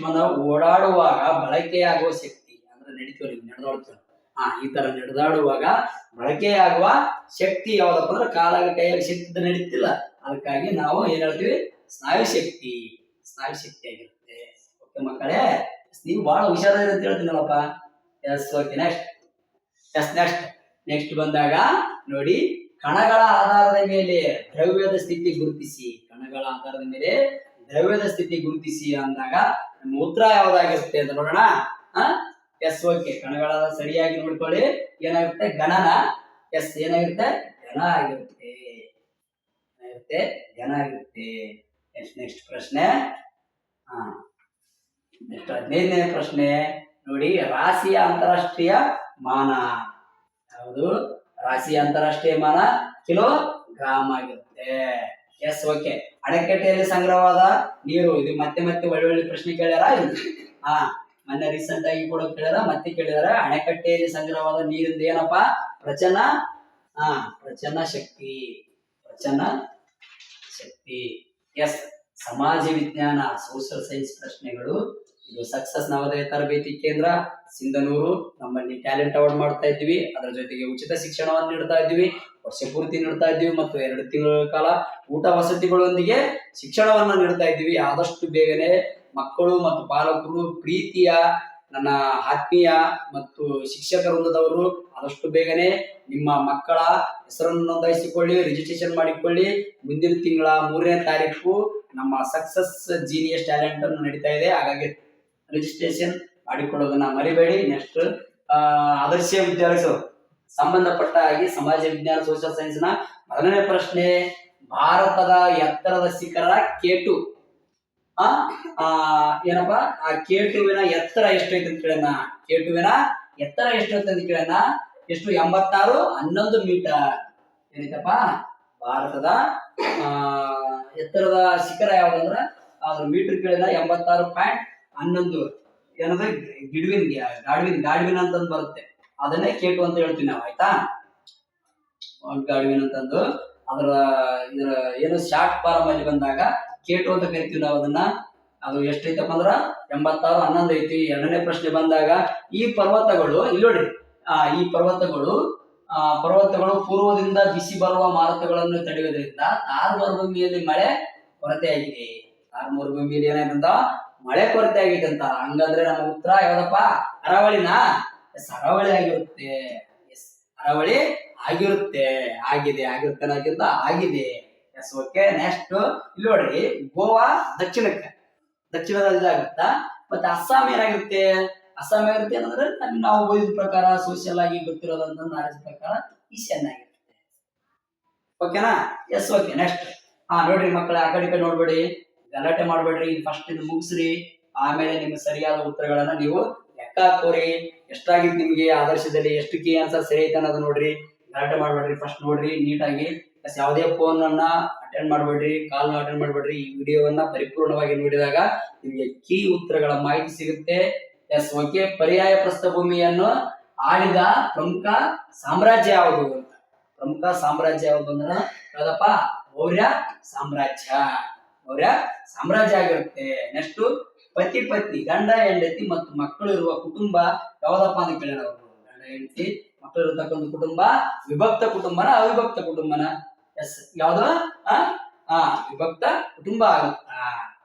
ಬಂದ ಓಡಾಡುವಾಗ ಬಳಕೆಯಾಗುವ ಶಕ್ತಿ ಅಂದ್ರೆ ನಡೆದಾಡ್ತೀವಿ. ಈ ತರ ನಡೆದಾಡುವಾಗ ಬಳಕೆಯಾಗುವ ಶಕ್ತಿ ಯಾವ್ದಪ್ಪ ಅಂದ್ರೆ ಕಾಲಾಗ ಕೈಯಾಗ ಶಕ್ತಿ ನಡೀತಿಲ್ಲ. ಅದಕ್ಕಾಗಿ ನಾವು ಏನ್ ಹೇಳ್ತೀವಿ? ಸ್ನಾಯು ಶಕ್ತಿ ಆಗಿರುತ್ತೆ. ಓಕೆ ಮಕ್ಕಳೇ, ನೀವು ಬಹಳ ಹುಷಾರಿರಿ ಅಂತ ಹೇಳ್ತೀನಲ್ಲಪ್ಪ. S, okay. ನೆಕ್ಸ್ಟ್ ಬಂದಾಗ ನೋಡಿ, ಕಣಗಳ ಆಧಾರದ ಮೇಲೆ ದ್ರವ್ಯದ ಸ್ಥಿತಿ ಗುರುತಿಸಿ ಅಂದಾಗ ನಮ್ಮ ಉತ್ತರ ಯಾವ್ದಾಗಿರುತ್ತೆ ಅಂತ ನೋಡೋಣ. Yes, okay. ಕಣಗಳ ಸರಿಯಾಗಿ ನೋಡ್ಕೊಳ್ಳಿ. ಏನಾಗುತ್ತೆ? ಗಣನ. ಎಸ್, ಏನಾಗಿರುತ್ತೆ? ಘನ ಆಗಿರುತ್ತೆ. ನೆಕ್ಸ್ಟ್ ಪ್ರಶ್ನೆ, 15ನೇ ಪ್ರಶ್ನೆ ನೋಡಿ, ರಾಶಿಯ ಅಂತಾರಾಷ್ಟ್ರೀಯ ಮಾನ ಯಾವುದು? ರಾಶಿಯ ಅಂತಾರಾಷ್ಟ್ರೀಯ ಮಾನ ಕಿಲೋಗ್ರಾಮ್ ಆಗಿರುತ್ತೆ. S, okay. ಅಣೆಕಟ್ಟೆಯಲ್ಲಿ ಸಂಗ್ರಹವಾದ ನೀರು. ಇದು ಮತ್ತೆ ಒಳ್ಳೆ ಪ್ರಶ್ನೆ ಕೇಳ್ಯಾರ. ಮೊನ್ನೆ ರೀಸೆಂಟ್ ಆಗಿ ಕೂಡ ಕೇಳ್ಯಾರ, ಮತ್ತೆ ಕೇಳಿದಾರೆ. ಅಣೆಕಟ್ಟೆಯಲ್ಲಿ ಸಂಗ್ರಹವಾದ ನೀರಿಂದ ಏನಪ್ಪಾ? ಪ್ರಚನ ಶಕ್ತಿ ಶಕ್ತಿ. ಎಸ್, ಸಮಾಜ ವಿಜ್ಞಾನ ಸೋಷಿಯಲ್ ಸೈನ್ಸ್ ಪ್ರಶ್ನೆಗಳು. ಇದು ಸಕ್ಸಸ್ ನವೋದಯ ತರಬೇತಿ ಕೇಂದ್ರ ಸಿಂಧನೂರು. ನಮ್ಮಲ್ಲಿ ಟ್ಯಾಲೆಂಟ್ ಅವಾರ್ಡ್ ಮಾಡ್ತಾ ಇದ್ವಿ, ಅದರ ಜೊತೆಗೆ ಉಚಿತ ಶಿಕ್ಷಣವನ್ನು ನೀಡ್ತಾ ಇದ್ವಿ, ವರ್ಷ ಪೂರ್ತಿ ನೀಡ್ತಾ ಇದ್ವಿ, ಮತ್ತು 2 ತಿಂಗಳ ಕಾಲ ಊಟ ವಸತಿಗಳೊಂದಿಗೆ ಶಿಕ್ಷಣವನ್ನ ನೀಡ್ತಾ ಇದ್ವಿ. ಆದಷ್ಟು ಬೇಗನೆ ಮಕ್ಕಳು ಮತ್ತು ಪಾಲಕರು, ಪ್ರೀತಿಯ ನನ್ನ ಆತ್ಮೀಯ ಮತ್ತು ಶಿಕ್ಷಕ ವೃಂದದವರು ಆದಷ್ಟು ಬೇಗನೆ ನಿಮ್ಮ ಮಕ್ಕಳ ಹೆಸರನ್ನು ನೋಂದಾಯಿಸಿಕೊಳ್ಳಿ, ರಿಜಿಸ್ಟ್ರೇಷನ್ ಮಾಡಿಕೊಳ್ಳಿ. ಮುಂದಿನ ತಿಂಗಳ 3ನೇ ತಾರೀಕು ನಮ್ಮ ಸಕ್ಸಸ್ ಜೀನಿಯಸ್ ಟ್ಯಾಲೆಂಟ್ ಅನ್ನು ನಡೀತಾ ಇದೆ. ಹಾಗಾಗಿ ರಿಜಿಸ್ಟ್ರೇಷನ್ ಮಾಡಿಕೊಳ್ಳೋದನ್ನ ಮರಿಬೇಡಿ. ನೆಕ್ಸ್ಟ್ ಆದರ್ಶ ವಿದ್ಯಾರ್ಥಿಗಳು ಸಂಬಂಧಪಟ್ಟ ಹಾಗೆ ಸಮಾಜ ವಿಜ್ಞಾನ ಸೋಷಿಯಲ್ ಸೈನ್ಸ್ ನ ಮೊದಲನೇ ಪ್ರಶ್ನೆ, ಭಾರತದ ಎತ್ತರದ ಶಿಖರ K2. ಏನಪ್ಪಾ, ಆ K2ವಿನ ಎತ್ತರ ಎಷ್ಟು ಐತೆ ಅಂತ ಕೇಳೋಣ. K2ವಿನ ಎತ್ತರ ಎಷ್ಟು ಐತೆ ಅಂತ ಕೇಳೋಣ. ಎಷ್ಟು? 86 11 ಮೀಟರ್. ಏನೈತಪ್ಪ, ಭಾರತದ ಎತ್ತರದ ಶಿಖರ ಯಾವ್ದಂದ್ರ ಅದ್ರ ಮೀಟರ್ ಕೇಳಿದ 86.11. ಏನಂದ್ರೆ ಗಾಡ್ವಿನ್ ಅಂತಂದು ಬರುತ್ತೆ, ಅದನ್ನೇ K2 ಅಂತ ಹೇಳ್ತೀವಿ ನಾವು. ಆಯ್ತಾ, ಗಾಡ್ವಿನ್ ಅಂತಂದು ಅದರ ಇದರ ಏನು ಶಾರ್ಟ್ ಫಾರ್ಮ್ ಅಲ್ಲಿ ಬಂದಾಗ K2 ಅಂತ ಕರಿತೀವಿ ನಾವು ಅದನ್ನ. ಅದು ಎಷ್ಟೈತಪ್ಪ ಅಂದ್ರ 86 11 ಐತಿ. 2ನೇ ಪ್ರಶ್ನೆ ಬಂದಾಗ ಈ ಪರ್ವತಗಳು ಇಲ್ಲಿ ನೋಡ್ರಿ, ಈ ಪರ್ವತಗಳು ಪೂರ್ವದಿಂದ ಬಿಸಿ ಬರುವ ಮಾರುತಗಳನ್ನು ತಡೆಯುವುದರಿಂದ ಥಾರ್ ಮರುಭೂಮಿಯಲ್ಲಿ ಮಳೆ ಕೊರತೆಯಾಗಿದೆ. ಥಾರ್ ಮರುಭೂಮಿಯಲ್ಲಿ ಏನಾಯ್ತಂತ, ಮಳೆ ಕೊರತೆ ಆಗೈತೆ ಅಂತ. ಹಂಗಂದ್ರೆ ನಮ್ಮ ಉತ್ತರ ಯಾವ್ದಪ್ಪ, ಅರಾವಳಿನಾ? ಎಸ್, ಅರಾವಳಿ ಆಗಿರುತ್ತೆ. ಎಸ್, ಅರಾವಳಿ ಆಗಿರುತ್ತೆ. ಆಗಿದೆ. S, okay. ನೆಕ್ಸ್ಟ್ ಇಲ್ಲಿ ನೋಡ್ರಿ, ಗೋವಾ ದಕ್ಷಿಣದಲ್ಲಿ ಇದಾಗುತ್ತಾ, ಮತ್ತೆ ಅಸ್ಸಾಂ ಏನಾಗಿರುತ್ತೆ ಅಂತಂದ್ರೆ ನಾವು ಓದಿದ ಪ್ರಕಾರ ಸೋಷಿಯಲ್ ಆಗಿ ಗೊತ್ತಿರೋದಂತ ನಾಲೆಜ್ ಪ್ರಕಾರ ಈಶಾನ್ಯ ಆಗಿರುತ್ತೆ. ಓಕೆನಾ? S, okay. ನೆಕ್ಸ್ಟ್ ನೋಡ್ರಿ ಮಕ್ಕಳ, ಆ ಕಡೆ ನೋಡ್ಬೇಡಿ, ಗಲಾಟೆ ಮಾಡ್ಬೇಡ್ರಿ. ಫಸ್ಟ್ ಇದು ಮುಗಿಸ್ರಿ, ಆಮೇಲೆ ನಿಮ್ಗೆ ಸರಿಯಾದ ಉತ್ತರಗಳನ್ನ ನೀವು ಲೆಕ್ಕ ಹಾಕೋರಿ. ಎಷ್ಟಾಗಿತ್ತು ನಿಮ್ಗೆ ಆದರ್ಶದಲ್ಲಿ, ಎಷ್ಟು ಕೀ ಆನ್ಸರ್ ಸರಿ ಐತೆ ಅನ್ನೋದು ನೋಡ್ರಿ. ಗಲಾಟೆ ಮಾಡ್ಬೇಡ್ರಿ, ಫಸ್ಟ್ ನೋಡ್ರಿ ನೀಟಾಗಿ. ಯಾವುದೇ ಫೋನ್ ಅನ್ನ ಅಟೆಂಡ್ ಮಾಡ್ಬೇಡ್ರಿ, ಕಾಲ್ ಅಟೆಂಡ್ ಮಾಡ್ಬೇಡ್ರಿ. ಈ ವಿಡಿಯೋವನ್ನ ಪರಿಪೂರ್ಣವಾಗಿ ನೋಡಿದಾಗ ನಿಮ್ಗೆ ಕೀ ಉತ್ತರಗಳ ಮಾಹಿತಿ ಸಿಗುತ್ತೆ. Yes, okay. ಪರ್ಯಾಯ ಪ್ರಸ್ಥಭೂಮಿಯನ್ನು ಆಳಿದ ಪ್ರಮುಖ ಸಾಮ್ರಾಜ್ಯ ಯಾವುದು ಅಂತ. ಪ್ರಮುಖ ಸಾಮ್ರಾಜ್ಯ ಯಾವುದು ಅಂದ್ರೆ ಯಾವ್ದಪ್ಪ, ಮೌರ್ಯ ಸಾಮ್ರಾಜ್ಯ ಆಗಿರುತ್ತೆ. ನೆಕ್ಸ್ಟ್ ಪತಿ ಪತ್ನಿ, ಗಂಡ ಹೆಂಡತಿ ಮತ್ತು ಮಕ್ಕಳು ಇರುವ ಕುಟುಂಬ ಯಾವ್ದಪ್ಪ ಅಂತ ಕೇಳಿದ ಅವರು. ಗಂಡ ಹೆಂಡತಿ ಮಕ್ಕಳು ಇರತಕ್ಕಂಥ ಕುಟುಂಬ ವಿಭಕ್ತ ಕುಟುಂಬನ ಅವಿಭಕ್ತ ಕುಟುಂಬನ? ಎಸ್, ಯಾವ್ದು? ವಿಭಕ್ತ ಕುಟುಂಬ ಆಗುತ್ತಾ?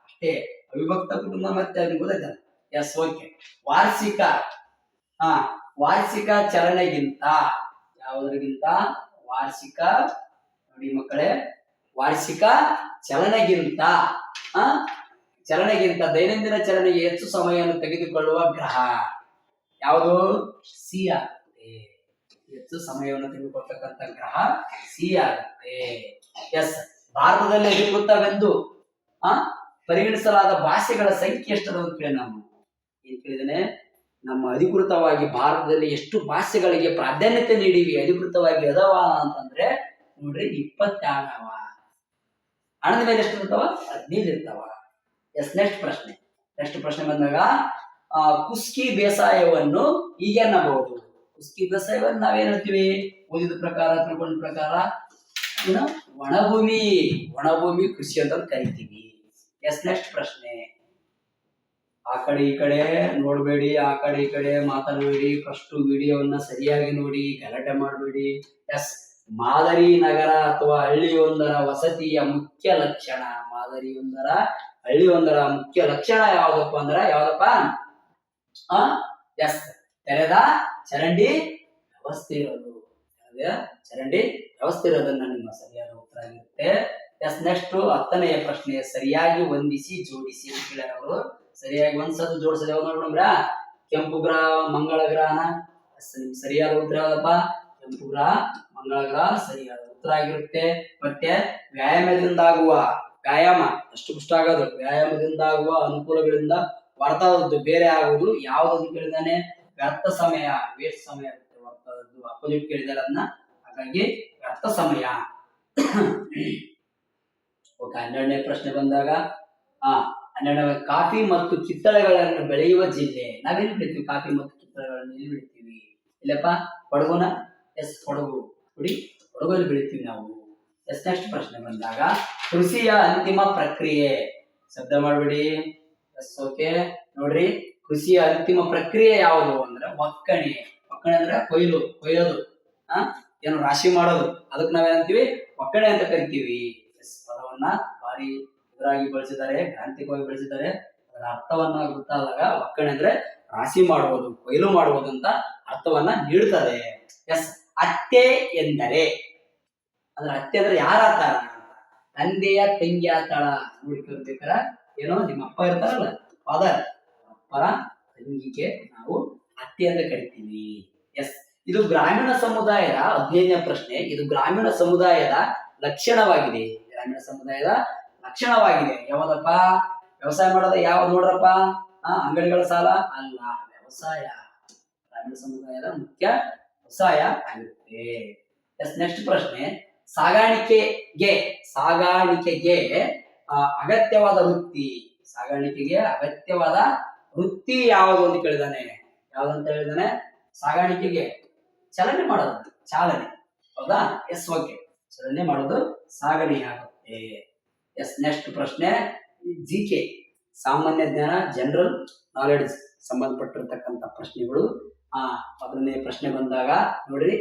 ಅಷ್ಟೇ, ಅವಿಭಕ್ತ ಕುಟುಂಬ ಮತ್ತೆ ಅವ್ರಿಗೆ ಗೊತ್ತಾಯ್ತಲ್ಲ. Yes, okay. ವಾರ್ಷಿಕ ಚಲನೆಗಿಂತ ಯಾವುದರಿಗಿಂತ? ವಾರ್ಷಿಕ, ನೋಡಿ ಮಕ್ಕಳೇ, ವಾರ್ಷಿಕ ಚಲನೆಗಿಂತ ದೈನಂದಿನ ಚಲನೆಗೆ ಹೆಚ್ಚು ಸಮಯವನ್ನು ತೆಗೆದುಕೊಳ್ಳುವ ಗ್ರಹ ಯಾವುದು? ಸಿ ಆಗುತ್ತೆ. ಹೆಚ್ಚು ಸಮಯವನ್ನು ತೆಗೆದುಕೊಳ್ತಕ್ಕಂಥ ಗ್ರಹ ಸಿ ಆಗುತ್ತೆ. ಎಸ್, ಭಾರತದಲ್ಲಿ ಅಧಿಕೃತವೆಂದು ಪರಿಗಣಿಸಲಾದ ಭಾಷೆಗಳ ಸಂಖ್ಯೆ ಎಷ್ಟದ ಅಂತ ಕೇಳಿ ನಾವು ಏನ್ ಕೇಳಿದ್ದೇನೆ. ನಮ್ಮ ಅಧಿಕೃತವಾಗಿ ಭಾರತದಲ್ಲಿ ಎಷ್ಟು ಭಾಷೆಗಳಿಗೆ ಪ್ರಾಧಾನ್ಯತೆ ನೀಡಿವಿ ಅಧಿಕೃತವಾಗಿ ಅದಾವ ಅಂತಂದ್ರೆ ನೋಡ್ರಿ 22 ಅವ. ಹಣದ ಮೇಲೆ ಎಷ್ಟು ಇರ್ತಾವ? 15 ಇರ್ತಾವ. ಎಸ್, ನೆಕ್ಸ್ಟ್ ಪ್ರಶ್ನೆ ಬಂದಾಗ ಕುಸ್ಕಿ ಬೇಸಾಯವನ್ನು ಹೀಗೆ ಅನ್ನಬಹುದು. ಕುಸ್ಕಿ ಬೇಸಾಯವನ್ನು ನಾವೇನ್ ಹೇಳ್ತೀವಿ? ಓದಿದ ಪ್ರಕಾರ, ತಿಳ್ಕೊಂಡ ಪ್ರಕಾರ ಒಣಭೂಮಿ ಕೃಷಿ ಅಂತ ಕರಿತೀವಿ. ಎಸ್, ನೆಕ್ಸ್ಟ್ ಪ್ರಶ್ನೆ. ಆ ಕಡೆ ಈ ಕಡೆ ನೋಡ್ಬೇಡಿ, ಆ ಕಡೆ ಈ ಕಡೆ ಮಾತಾಡಬೇಡಿ. ಫಸ್ಟ್ ವಿಡಿಯೋವನ್ನ ಸರಿಯಾಗಿ ನೋಡಿ, ಗಲಾಟೆ ಮಾಡಬೇಡಿ. ಎಸ್, ಮಾದರಿ ನಗರ ಅಥವಾ ಹಳ್ಳಿಯೊಂದರ ವಸತಿಯ ಮುಖ್ಯ ಲಕ್ಷಣ. ಹಳ್ಳಿಯೊಂದರ ಮುಖ್ಯ ಲಕ್ಷಣ ಯಾವ್ದಪ್ಪ ಅಂದ್ರ ಯಾವ್ದಪ್ಪ? ಎಸ್, ತೆರೆದ ಚರಂಡಿ ವ್ಯವಸ್ಥೆ ಇರೋದನ್ನ ನಿಮ್ಮ ಸರಿಯಾದ ಉತ್ತರ ಆಗಿರುತ್ತೆ. ಎಸ್, ನೆಕ್ಸ್ಟ್ 10ನೇ ಪ್ರಶ್ನೆ. ಸರಿಯಾಗಿ ಹೊಂದಿಸಿ ಜೋಡಿಸಿ ಅಂತ ಕೇಳ್ಯಾರ ಅವರು. ಸರಿಯಾಗಿ ಒಂದ್ಸಲ ಜೋಡಿಸದೆ ನೋಡ್ಬಿಡ್ರ. ಕೆಂಪು ಗ್ರಹ ಮಂಗಳ ಗ್ರಹನ? ಸರಿಯಾದ ಉತ್ತರ ಯಾವ್ದಪ್ಪ? ಕೆಂಪು ಗ್ರಹ ಮಂಗಳ ಗ್ರಹ ಸರಿಯಾದ ಉತ್ತರ ಆಗಿರುತ್ತೆ. ಮತ್ತೆ ವ್ಯಾಯಾಮ ಅಷ್ಟು ಪುಷ್ಟ ಆಗೋದು, ವ್ಯಾಯಾಮದಿಂದಾಗುವ ಅನುಕೂಲಗಳಿಂದ ಹೊರತಾದದ್ದು ಬೇರೆ ಆಗುವುದು ಯಾವ್ದು ಅಂತ ಕೇಳಿದಾನೆ? ವ್ಯರ್ಥ ಸಮಯ, ವೇಸ್ಟ್ ಸಮಯ ಆಗುತ್ತೆ. ಹೊರತಾದದ್ದು ಅಪೋಸಿಟ್ ಕೇಳಿದಾರೆ ಅದನ್ನ, ಹಾಗಾಗಿ ವ್ಯರ್ಥ ಸಮಯ. ಓಕೆ, 12ನೇ ಪ್ರಶ್ನೆ ಬಂದಾಗ 12ನೇ, ಕಾಫಿ ಮತ್ತು ಕಿತ್ತಳೆಗಳನ್ನು ಬೆಳೆಯುವ ಜಿಲ್ಲೆ. ನಾವೇನು ಬೆಳಿತೀವಿ? ಕಾಫಿ ಮತ್ತು ಕಿತ್ತಳೆಗಳನ್ನು ಎಲ್ಲಿ ಬೆಳಿತೀವಿ? ಇಲ್ಲಪ್ಪ, ಕೊಡಗುನ? ಎಸ್, ಕೊಡಗು. ನೋಡಿ, ಕೊಡಗಲ್ಲಿ ಬೆಳಿತೀವಿ ನಾವು. ನೆಕ್ಸ್ಟ್ ಪ್ರಶ್ನೆ ಬಂದಾಗ ಕೃಷಿಯ ಅಂತಿಮ ಪ್ರಕ್ರಿಯೆ ಶಬ್ದ ಮಾಡ್ಬಿಡಿ. Yes okay. ನೋಡ್ರಿ, ಕೃಷಿಯ ಅಂತಿಮ ಪ್ರಕ್ರಿಯೆ ಯಾವುದು ಅಂದ್ರೆ ಒಕ್ಕಣೆ. ಒಕ್ಕಣೆ ಅಂದ್ರೆ ಕೊಯ್ಯೋದು. ಏನು ರಾಶಿ ಮಾಡೋದು, ಅದಕ್ಕೆ ನಾವೇನಂತೀವಿ ಒಕ್ಕಣೆ ಅಂತ ಕರಿತೀವಿ. ಪದವನ್ನ ಭಾರಿ ಎದುರಾಗಿ ಬಳಸಿದ್ದಾರೆ, ಕ್ರಾಂತಿಕವಾಗಿ ಬಳಸಿದ್ದಾರೆ. ಅದರ ಅರ್ಥವನ್ನ ಗೊತ್ತಾದಾಗ ಒಕ್ಕಣೆ ಅಂದ್ರೆ ರಾಶಿ ಮಾಡುವುದು, ಕೊಯ್ಲು ಮಾಡುವುದು ಅಂತ ಅರ್ಥವನ್ನ ನೀಡುತ್ತದೆ. ಎಸ್. ಅತ್ತೆ ಎಂದರೆ ಅಂದ್ರೆ ಅತ್ತೆ ಅಂದ್ರೆ ಯಾರ ಆತಾಳ, ತಂದೆಯ ತಂಗಿಯ ಆತಾಳ ನೋಡ್ಕೊಳ್ಬೇಕಾರ. ಏನೋ ನಿಮ್ಮ ಅಪ್ಪ ಇರ್ತಾರಲ್ಲ, ಫಾದರ್, ಅಪ್ಪರ ತಂಗಿಗೆ ನಾವು ಅತ್ತೆ ಅಂತ ಕರಿತೀವಿ. ಎಸ್. ಇದು ಗ್ರಾಮೀಣ ಸಮುದಾಯದ 15ನೇ ಪ್ರಶ್ನೆ. ಇದು ಗ್ರಾಮೀಣ ಸಮುದಾಯದ ಲಕ್ಷಣವಾಗಿದೆ. ಗ್ರಾಮೀಣ ಸಮುದಾಯದ ಲಕ್ಷಣವಾಗಿದೆ. ಯಾವ್ದಪ್ಪ? ವ್ಯವಸಾಯ ಮಾಡೋದು ಯಾವ್ದು ನೋಡ್ರಪ್ಪ? ಅಂಗಡಿಗಳ ಸಾಲ ಅಲ್ಲ, ವ್ಯವಸಾಯ. ಗ್ರಾಮೀಣ ಸಮುದಾಯದ ಮುಖ್ಯ ವ್ಯವಸಾಯ ಆಗಿರುತ್ತೆ. ಎಸ್. ನೆಕ್ಸ್ಟ್ ಪ್ರಶ್ನೆ, ಸಾಗಾಣಿಕೆಗೆ ಅಗತ್ಯವಾದ ವೃತ್ತಿ. ಸಾಗಾಣಿಕೆಗೆ ಅಗತ್ಯವಾದ ವೃತ್ತಿ ಯಾವುದು ಅಂತ ಕೇಳಿದಾನೆ. ಯಾವ್ದಂತ ಹೇಳಿದಾನೆ? ಸಾಗಾಣಿಕೆಗೆ ಚಲನೆ ಮಾಡೋದು, ಚಾಲನೆ. ಹೌದಾ? Yes okay. ಚಲನೆ ಮಾಡೋದು ಸಾಗಣೆ ಆಗುತ್ತೆ. ಎಸ್. ನೆಕ್ಸ್ಟ್ ಪ್ರಶ್ನೆ, ಜಿಕೆ ಸಾಮಾನ್ಯ ಜ್ಞಾನ, ಜನರಲ್ ನಾಲೆಡ್ಜ್ ಸಂಬಂಧಪಟ್ಟಿರ್ತಕ್ಕಂಥ ಪ್ರಶ್ನೆಗಳು. 15ನೇ ಪ್ರಶ್ನೆ ಬಂದಾಗ ನೋಡ್ರಿ,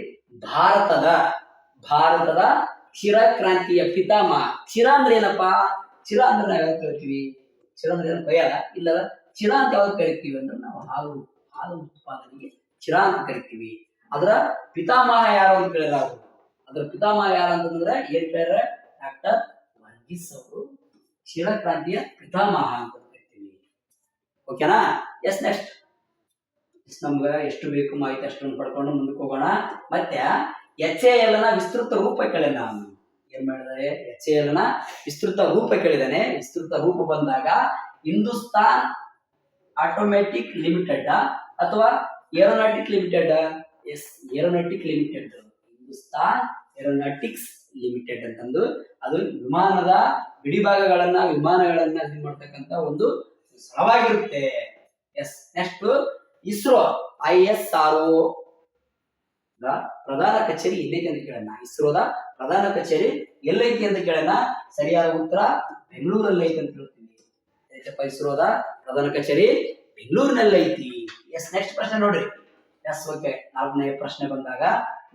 ಭಾರತದ ಕ್ಷೀರ ಕ್ರಾಂತಿಯ ಪಿತಾಮಹ. ಕ್ಷೀರ ಅಂದ್ರೆ ಏನಪ್ಪಾ? ಕ್ಷೀರ ಅಂದ್ರೆ ನಾವ್ ಯಾವ್ದು ಕರಿತೀವಿ? ಕ್ಷೀರ ಅಂದ್ರೆ ಏನು ಭಯ ಇಲ್ಲ. ಕ್ಷೀರ ಅಂತ ಯಾವ್ದು ಕರಿತೀವಿ ಅಂದ್ರೆ ನಾವು ಹಾಲು ಉತ್ಪಾದನೆಗೆ ಕ್ಷೀರ ಅಂತ ಕರಿತೀವಿ. ಅದರ ಪಿತಾಮಹ ಯಾರು ಅಂತ ಕೇಳಿದ್ರೆ, ಅದರ ಪಿತಾಮಹ ಯಾರು ಅಂತಂದ್ರೆ ಏನ್ ಕೇಳಿದ್ರೆ ಡಾಕ್ಟರ್ ವರ್ಗೀಸ್ ಅವರು ಕ್ಷೀರ ಕ್ರಾಂತಿಯ ಪಿತಾಮಹ ಅಂತ ಕರಿತೀವಿ. ಓಕೆನಾ? ಎಸ್. ನೆಕ್ಸ್ಟ್ ನಮ್ಗ ಎಷ್ಟು ಬೇಕು ಮಾಹಿತಿ ಅಷ್ಟನ್ನು ಪಡ್ಕೊಂಡು ಮುಂದಕ್ಕೆ ಹೋಗೋಣ. ಮತ್ತೆ HAL ನ ವಿಸ್ತೃತ ರೂಪ ಕೇಳಿ. ನಾನು ಏನ್ ಮಾಡಿದರೆ, HAL ನ ವಿಸ್ತೃತ ರೂಪ ಕೇಳಿದಾನೆ. ವಿಸ್ತೃತ ರೂಪ ಬಂದಾಗ ಹಿಂದೂಸ್ತಾನ್ ಆಟೋಮ್ಯಾಟಿಕ್ ಲಿಮಿಟೆಡ್ ಅಥವಾ aeronautic limited? Yes, aeronautic limited. Hindustan aeronautics limited ಅಂತಂದು ಅದು ವಿಮಾನಗಳನ್ನ ಇದು ಮಾಡ್ತಕ್ಕಂಥ ಒಂದು ಸ್ಥಳವಾಗಿರುತ್ತೆ. ಎಸ್. ನೆಕ್ಸ್ಟ್ ಇಸ್ರೋ ISRO ಪ್ರಧಾನ ಕಚೇರಿ ಎಲ್ಲೈತಿ ಅಂತ ಕೇಳೋಣ. ಇಸ್ರೋದ ಪ್ರಧಾನ ಕಚೇರಿ ಎಲ್ಲೈತಿ ಅಂತ ಕೇಳೋಣ. ಸರಿಯಾದ ಉತ್ತರ ಬೆಂಗಳೂರಲ್ಲಿ ಐತಿ ಅಂತ ಹೇಳ್ತೀನಿ. ಇಸ್ರೋದ ಪ್ರಧಾನ ಕಚೇರಿ ಬೆಂಗಳೂರಿನಲ್ಲಿ ಐತಿ. ಎಸ್. ನೆಕ್ಸ್ಟ್ ಪ್ರಶ್ನೆ ನೋಡ್ರಿ. Yes okay. 4ನೇ ಪ್ರಶ್ನೆ ಬಂದಾಗ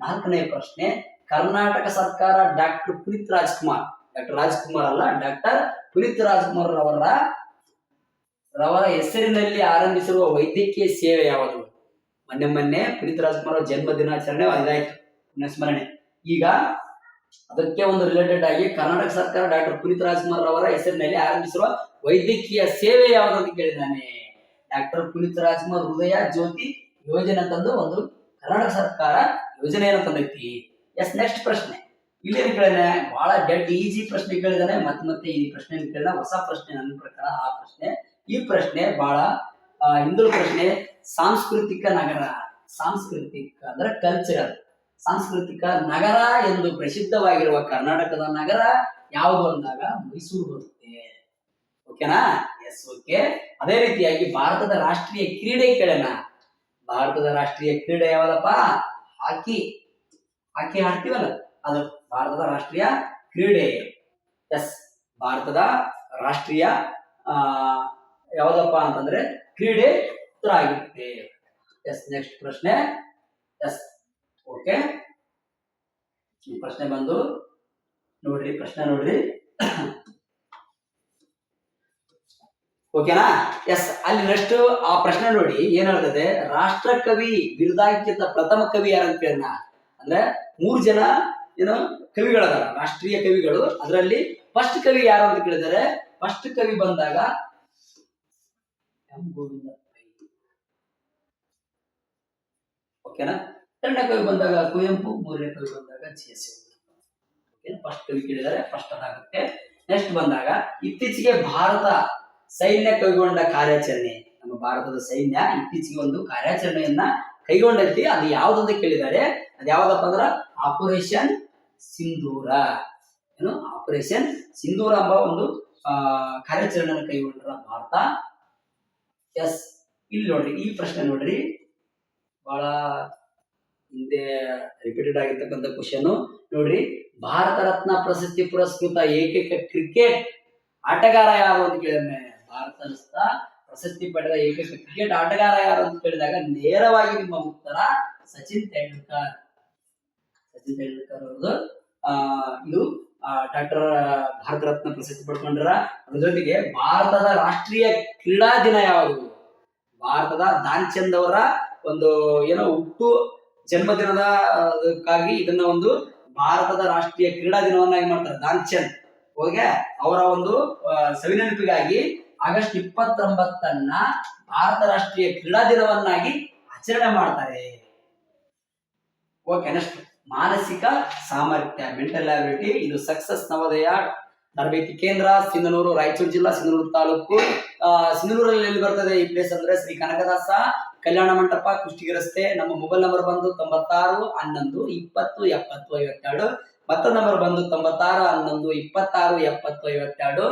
4ನೇ ಪ್ರಶ್ನೆ, ಕರ್ನಾಟಕ ಸರ್ಕಾರ ಡಾಕ್ಟರ್ ಪುನೀತ್ ರಾಜ್ಕುಮಾರ್ ಅಲ್ಲ, ಡಾಕ್ಟರ್ ಪುನೀತ್ ರಾಜ್ಕುಮಾರ್ ರವರ ಹೆಸರಿನಲ್ಲಿ ಆರಂಭಿಸಿರುವ ವೈದ್ಯಕೀಯ ಸೇವೆ ಯಾವುದು? ಮೊನ್ನೆ ಪುನೀತ್ ರಾಜ್ಕುಮಾರ್ ಜನ್ಮ ದಿನಾಚರಣೆ ಇದಾಯ್ತು, ಪುಣ್ಯಸ್ಮರಣೆ. ಈಗ ಅದಕ್ಕೆ ಒಂದು ರಿಲೇಟೆಡ್ ಆಗಿ ಕರ್ನಾಟಕ ಸರ್ಕಾರ ಡಾಕ್ಟರ್ ಪುನೀತ್ ರಾಜ್ಕುಮಾರ್ ಅವರ ಹೆಸರಿನಲ್ಲಿ ಆರಂಭಿಸಿರುವ ವೈದ್ಯಕೀಯ ಸೇವೆ ಯಾವುದು ಅಂತ ಕೇಳಿದ್ದಾನೆ. ಡಾಕ್ಟರ್ ಪುನೀತ್ ರಾಜ್ಕುಮಾರ್ ಹೃದಯ ಜ್ಯೋತಿ ಯೋಜನೆ ಅಂತಂದು ಒಂದು ಕರ್ನಾಟಕ ಸರ್ಕಾರ ಯೋಜನೆಯನ್ನು ತಂದೈತಿ. ಎಸ್. ನೆಕ್ಸ್ಟ್ ಪ್ರಶ್ನೆ, ಇಲ್ಲಿ ಕೇಳಿದಾನೆ ಬಹಳ ಡೆಡ್ ಈಜಿ ಪ್ರಶ್ನೆ ಕೇಳಿದಾನೆ. ಮತ್ತೆ ಈ ಪ್ರಶ್ನೆ ಕೇಳಿದ ಹೊಸ ಪ್ರಶ್ನೆ ನನ್ನ ಪ್ರಕಾರ. ಈ ಪ್ರಶ್ನೆ ಬಹಳ ಹಿಂದೂ ಪ್ರಶ್ನೆ. ಸಾಂಸ್ಕೃತಿಕ ನಗರ, ಅಂದ್ರೆ ಕಲ್ಚರಲ್, ಸಾಂಸ್ಕೃತಿಕ ನಗರ ಎಂದು ಪ್ರಸಿದ್ಧವಾಗಿರುವ ಕರ್ನಾಟಕದ ನಗರ ಯಾವುದು ಅಂದಾಗ ಮೈಸೂರು ಬರುತ್ತೆ. ಓಕೆನಾ? Yes okay. ಅದೇ ರೀತಿಯಾಗಿ ಭಾರತದ ರಾಷ್ಟ್ರೀಯ ಕ್ರೀಡೆ ಕೇಳೋಣ. ಭಾರತದ ರಾಷ್ಟ್ರೀಯ ಕ್ರೀಡೆ ಯಾವ್ದಪ್ಪ? ಹಾಕಿ ಆಡ್ತೀವಲ್ಲ, ಅದು ಭಾರತದ ರಾಷ್ಟ್ರೀಯ ಕ್ರೀಡೆ. ಎಸ್. ಭಾರತದ ರಾಷ್ಟ್ರೀಯ ಯಾವ್ದಪ್ಪ ಅಂತಂದ್ರೆ ಕ್ರೀಡೆ ಉತ್ತರ ಆಗಿರುತ್ತೆ. ಎಸ್. ನೆಕ್ಸ್ಟ್ ಪ್ರಶ್ನೆ. Yes okay. ಈ ಪ್ರಶ್ನೆ ಬಂದು ನೋಡ್ರಿ, ಓಕೆನಾ? ಎಸ್. ಅಲ್ಲಿ ನೆಕ್ಸ್ಟ್ ಆ ಪ್ರಶ್ನೆ ನೋಡಿ ಏನ್ ಹೇಳ್ತದೆ, ರಾಷ್ಟ್ರಕವಿ ಬಿರುದಾಂಕಿತ ಪ್ರಥಮ ಕವಿ ಯಾರಂತ ಕೇಳೋಣ. ಅಂದ್ರೆ 3 ಜನ ಏನು ಕವಿಗಳದಾರ, ರಾಷ್ಟ್ರೀಯ ಕವಿಗಳು. ಅದರಲ್ಲಿ ಫಸ್ಟ್ ಕವಿ ಯಾರು ಅಂತ ಕೇಳಿದರೆ, ಫಸ್ಟ್ ಕವಿ ಬಂದಾಗ ಎಂ ಗೋವಿಂದ ಪೈ. ಓಕೆನಾ? 2ನೇ ಕವಿ ಬಂದಾಗ ಕುವೆಂಪು, 3ನೇ ಕವಿ ಬಂದಾಗ GS. ಫಸ್ಟ್ ಕವಿ ಕೇಳಿದರೆ ಫಸ್ಟ್ ಅದಾಗುತ್ತೆ. ನೆಕ್ಸ್ಟ್ ಬಂದಾಗ ಇತ್ತೀಚೆಗೆ ಭಾರತ ಸೈನ್ಯ ಕೈಗೊಂಡ ಕಾರ್ಯಾಚರಣೆ. ನಮ್ಮ ಭಾರತದ ಸೈನ್ಯ ಇತ್ತೀಚೆಗೆ ಒಂದು ಕಾರ್ಯಾಚರಣೆಯನ್ನ ಕೈಗೊಂಡೈತಿ. ಅದು ಯಾವ್ದಂತ ಕೇಳಿದ್ದಾರೆ. ಅದು ಯಾವ್ದಪ್ಪ ಅಂದ್ರ ಆಪರೇಷನ್ ಸಿಂಧೂರ. ಆಪರೇಷನ್ ಸಿಂಧೂರ ಎಂಬ ಒಂದು ಕಾರ್ಯಾಚರಣೆಯನ್ನು ಕೈಗೊಂಡ್ರ ಭಾರತ. ಎಸ್. ಇಲ್ಲಿ ನೋಡ್ರಿ, ಈ ಪ್ರಶ್ನೆ ನೋಡ್ರಿ, ಬಹಳ ಹಿಂದೆ ರಿಪೀಟೆಡ್ ಆಗಿರ್ತಕ್ಕಂಥ ಕ್ವಶನ್ ನೋಡ್ರಿ. ಭಾರತ ರತ್ನ ಪ್ರಶಸ್ತಿ ಪುರಸ್ಕೃತ ಏಕೈಕ ಕ್ರಿಕೆಟ್ ಆಟಗಾರ ಯಾರು ಅಂತ ಕೇಳಿದ್ರೆ, ಭಾರತ ರತ್ನ ಪ್ರಶಸ್ತಿ ಪಡೆದ ಏಕೈಕ ಕ್ರಿಕೆಟ್ ಆಟಗಾರ ಯಾರು ಅಂತ ಕೇಳಿದಾಗ ನೇರವಾಗಿ ನಿಮ್ಮ ಉತ್ತರ ಸಚಿನ್ ತೆಂಡೂಲ್ಕರ್. ಸಚಿನ್ ತೆಂಡೂಲ್ಕರ್ ಅವ್ರದ್ದು ಇದು ಡಾಕ್ಟರ್ ಭಾರತ ರತ್ನ ಪ್ರಶಸ್ತಿ ಪಡ್ಕೊಂಡ್ರ. ಅದ್ರ ಜೊತೆಗೆ ಭಾರತದ ರಾಷ್ಟ್ರೀಯ ಕ್ರೀಡಾ ದಿನ ಯಾವುದು? ಭಾರತದ ಧ್ಯಾನ್ ಚಂದ್ ಅವರ ಒಂದು ಏನೋ ಹುಟ್ಟು ಜನ್ಮದಿನದಕ್ಕಾಗಿ ಇದನ್ನ ಒಂದು ಭಾರತದ ರಾಷ್ಟ್ರೀಯ ಕ್ರೀಡಾ ದಿನವನ್ನಾಗಿ ಮಾಡ್ತಾರೆ. ಧ್ಯಾನ್ ಚಂದ್ ಹೋಗಿ ಅವರ ಒಂದು ಸವಿನೆನಪಿಗಾಗಿ ಆಗಸ್ಟ್ 29 ಭಾರತ ರಾಷ್ಟ್ರೀಯ ಕ್ರೀಡಾ ದಿನವನ್ನಾಗಿ ಆಚರಣೆ ಮಾಡ್ತಾರೆ. ಓಕೆ, ನೆಕ್ಸ್ಟ್ ಮಾನಸಿಕ ಸಾಮರ್ಥ್ಯ, ಮೆಂಟಲ್ ಅಬಿಲಿಟಿ. ಇದು ಸಕ್ಸಸ್ ನವೋದಯ ತರಬೇತಿ ಕೇಂದ್ರ, ಸಿಂಧನೂರು, ರಾಯಚೂರು ಜಿಲ್ಲಾ, ಸಿಂಧನೂರು ತಾಲೂಕು. ಸಿಂಧನೂರಲ್ಲಿ ಎಲ್ಲಿ ಬರ್ತದೆ ಈ ಪ್ಲೇಸ್ ಅಂದ್ರೆ ಶ್ರೀ ಕನಕದಾಸ ಕಲ್ಯಾಣ ಮಂಟಪ, ಕುಷ್ಟಗಿ ರಸ್ತೆ. ನಮ್ಮ ಮೊಬೈಲ್ ನಂಬರ್ ಬಂದು 96 11 20 70 52. ಮತ್ತೊಂದು ನಂಬರ್ ಬಂದು 96 11 26 70 52.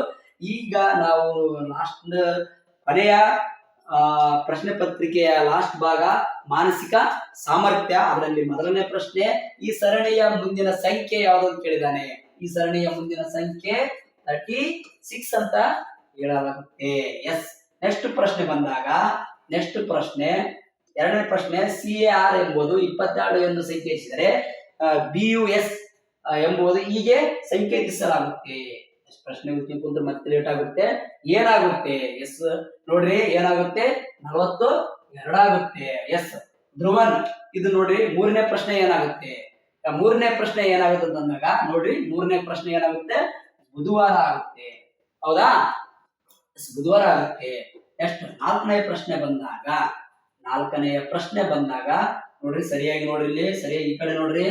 ಈಗ ನಾವು ಲಾಸ್ಟ್ ಕೊನೆಯ ಪ್ರಶ್ನೆ ಪತ್ರಿಕೆಯ ಲಾಸ್ಟ್ ಭಾಗ ಮಾನಸಿಕ ಸಾಮರ್ಥ್ಯ. ಅದರಲ್ಲಿ ಮೊದಲನೇ ಪ್ರಶ್ನೆ, ಈ ಸರಣಿಯ ಮುಂದಿನ ಸಂಖ್ಯೆ ಯಾವುದು ಅಂತ ಕೇಳಿದಾನೆ. ಈ ಸರಣಿಯ ಮುಂದಿನ ಸಂಖ್ಯೆ 36 ಅಂತ ಹೇಳಲಾಗುತ್ತೆ. ಎಸ್. ನೆಕ್ಸ್ಟ್ ಪ್ರಶ್ನೆ ಬಂದಾಗ, ನೆಕ್ಸ್ಟ್ ಪ್ರಶ್ನೆ ಎರಡನೇ ಪ್ರಶ್ನೆ, CAR ಎಂಬುದು 22 ಎಂದು ಸಂಕೇತಿಸಿದರೆ BUS ಎಂಬುದು ಹೀಗೆ ಸಂಕೇತಿಸಲಾಗುತ್ತೆ. ಪ್ರಶ್ನೆ ಕುಂತ್ರೆ ಮತ್ತೆ ಲೇಟ್ ಆಗುತ್ತೆ. ಏನಾಗುತ್ತೆ? ಎಸ್ ನೋಡ್ರಿ, ಏನಾಗುತ್ತೆ? 42 ಆಗುತ್ತೆ. ಎಸ್. ಧ್ರುವನ್, ಇದು ನೋಡ್ರಿ ಮೂರನೇ ಪ್ರಶ್ನೆ ಏನಾಗುತ್ತೆ? ಮೂರನೇ ಪ್ರಶ್ನೆ ಏನಾಗುತ್ತೆ ಅಂತಂದಾಗ ನೋಡ್ರಿ, ಮೂರನೇ ಪ್ರಶ್ನೆ ಏನಾಗುತ್ತೆ? ಬುಧವಾರ ಆಗುತ್ತೆ. ಹೌದಾ? ಬುಧವಾರ ಆಗುತ್ತೆ. ಎಷ್ಟು? ನಾಲ್ಕನೆಯ ಪ್ರಶ್ನೆ ಬಂದಾಗ ನೋಡ್ರಿ, ಸರಿಯಾಗಿ ನೋಡ್ರಿ, ಇಲ್ಲಿ ಸರಿಯಾಗಿ ಈ ಕಡೆ ನೋಡ್ರಿ.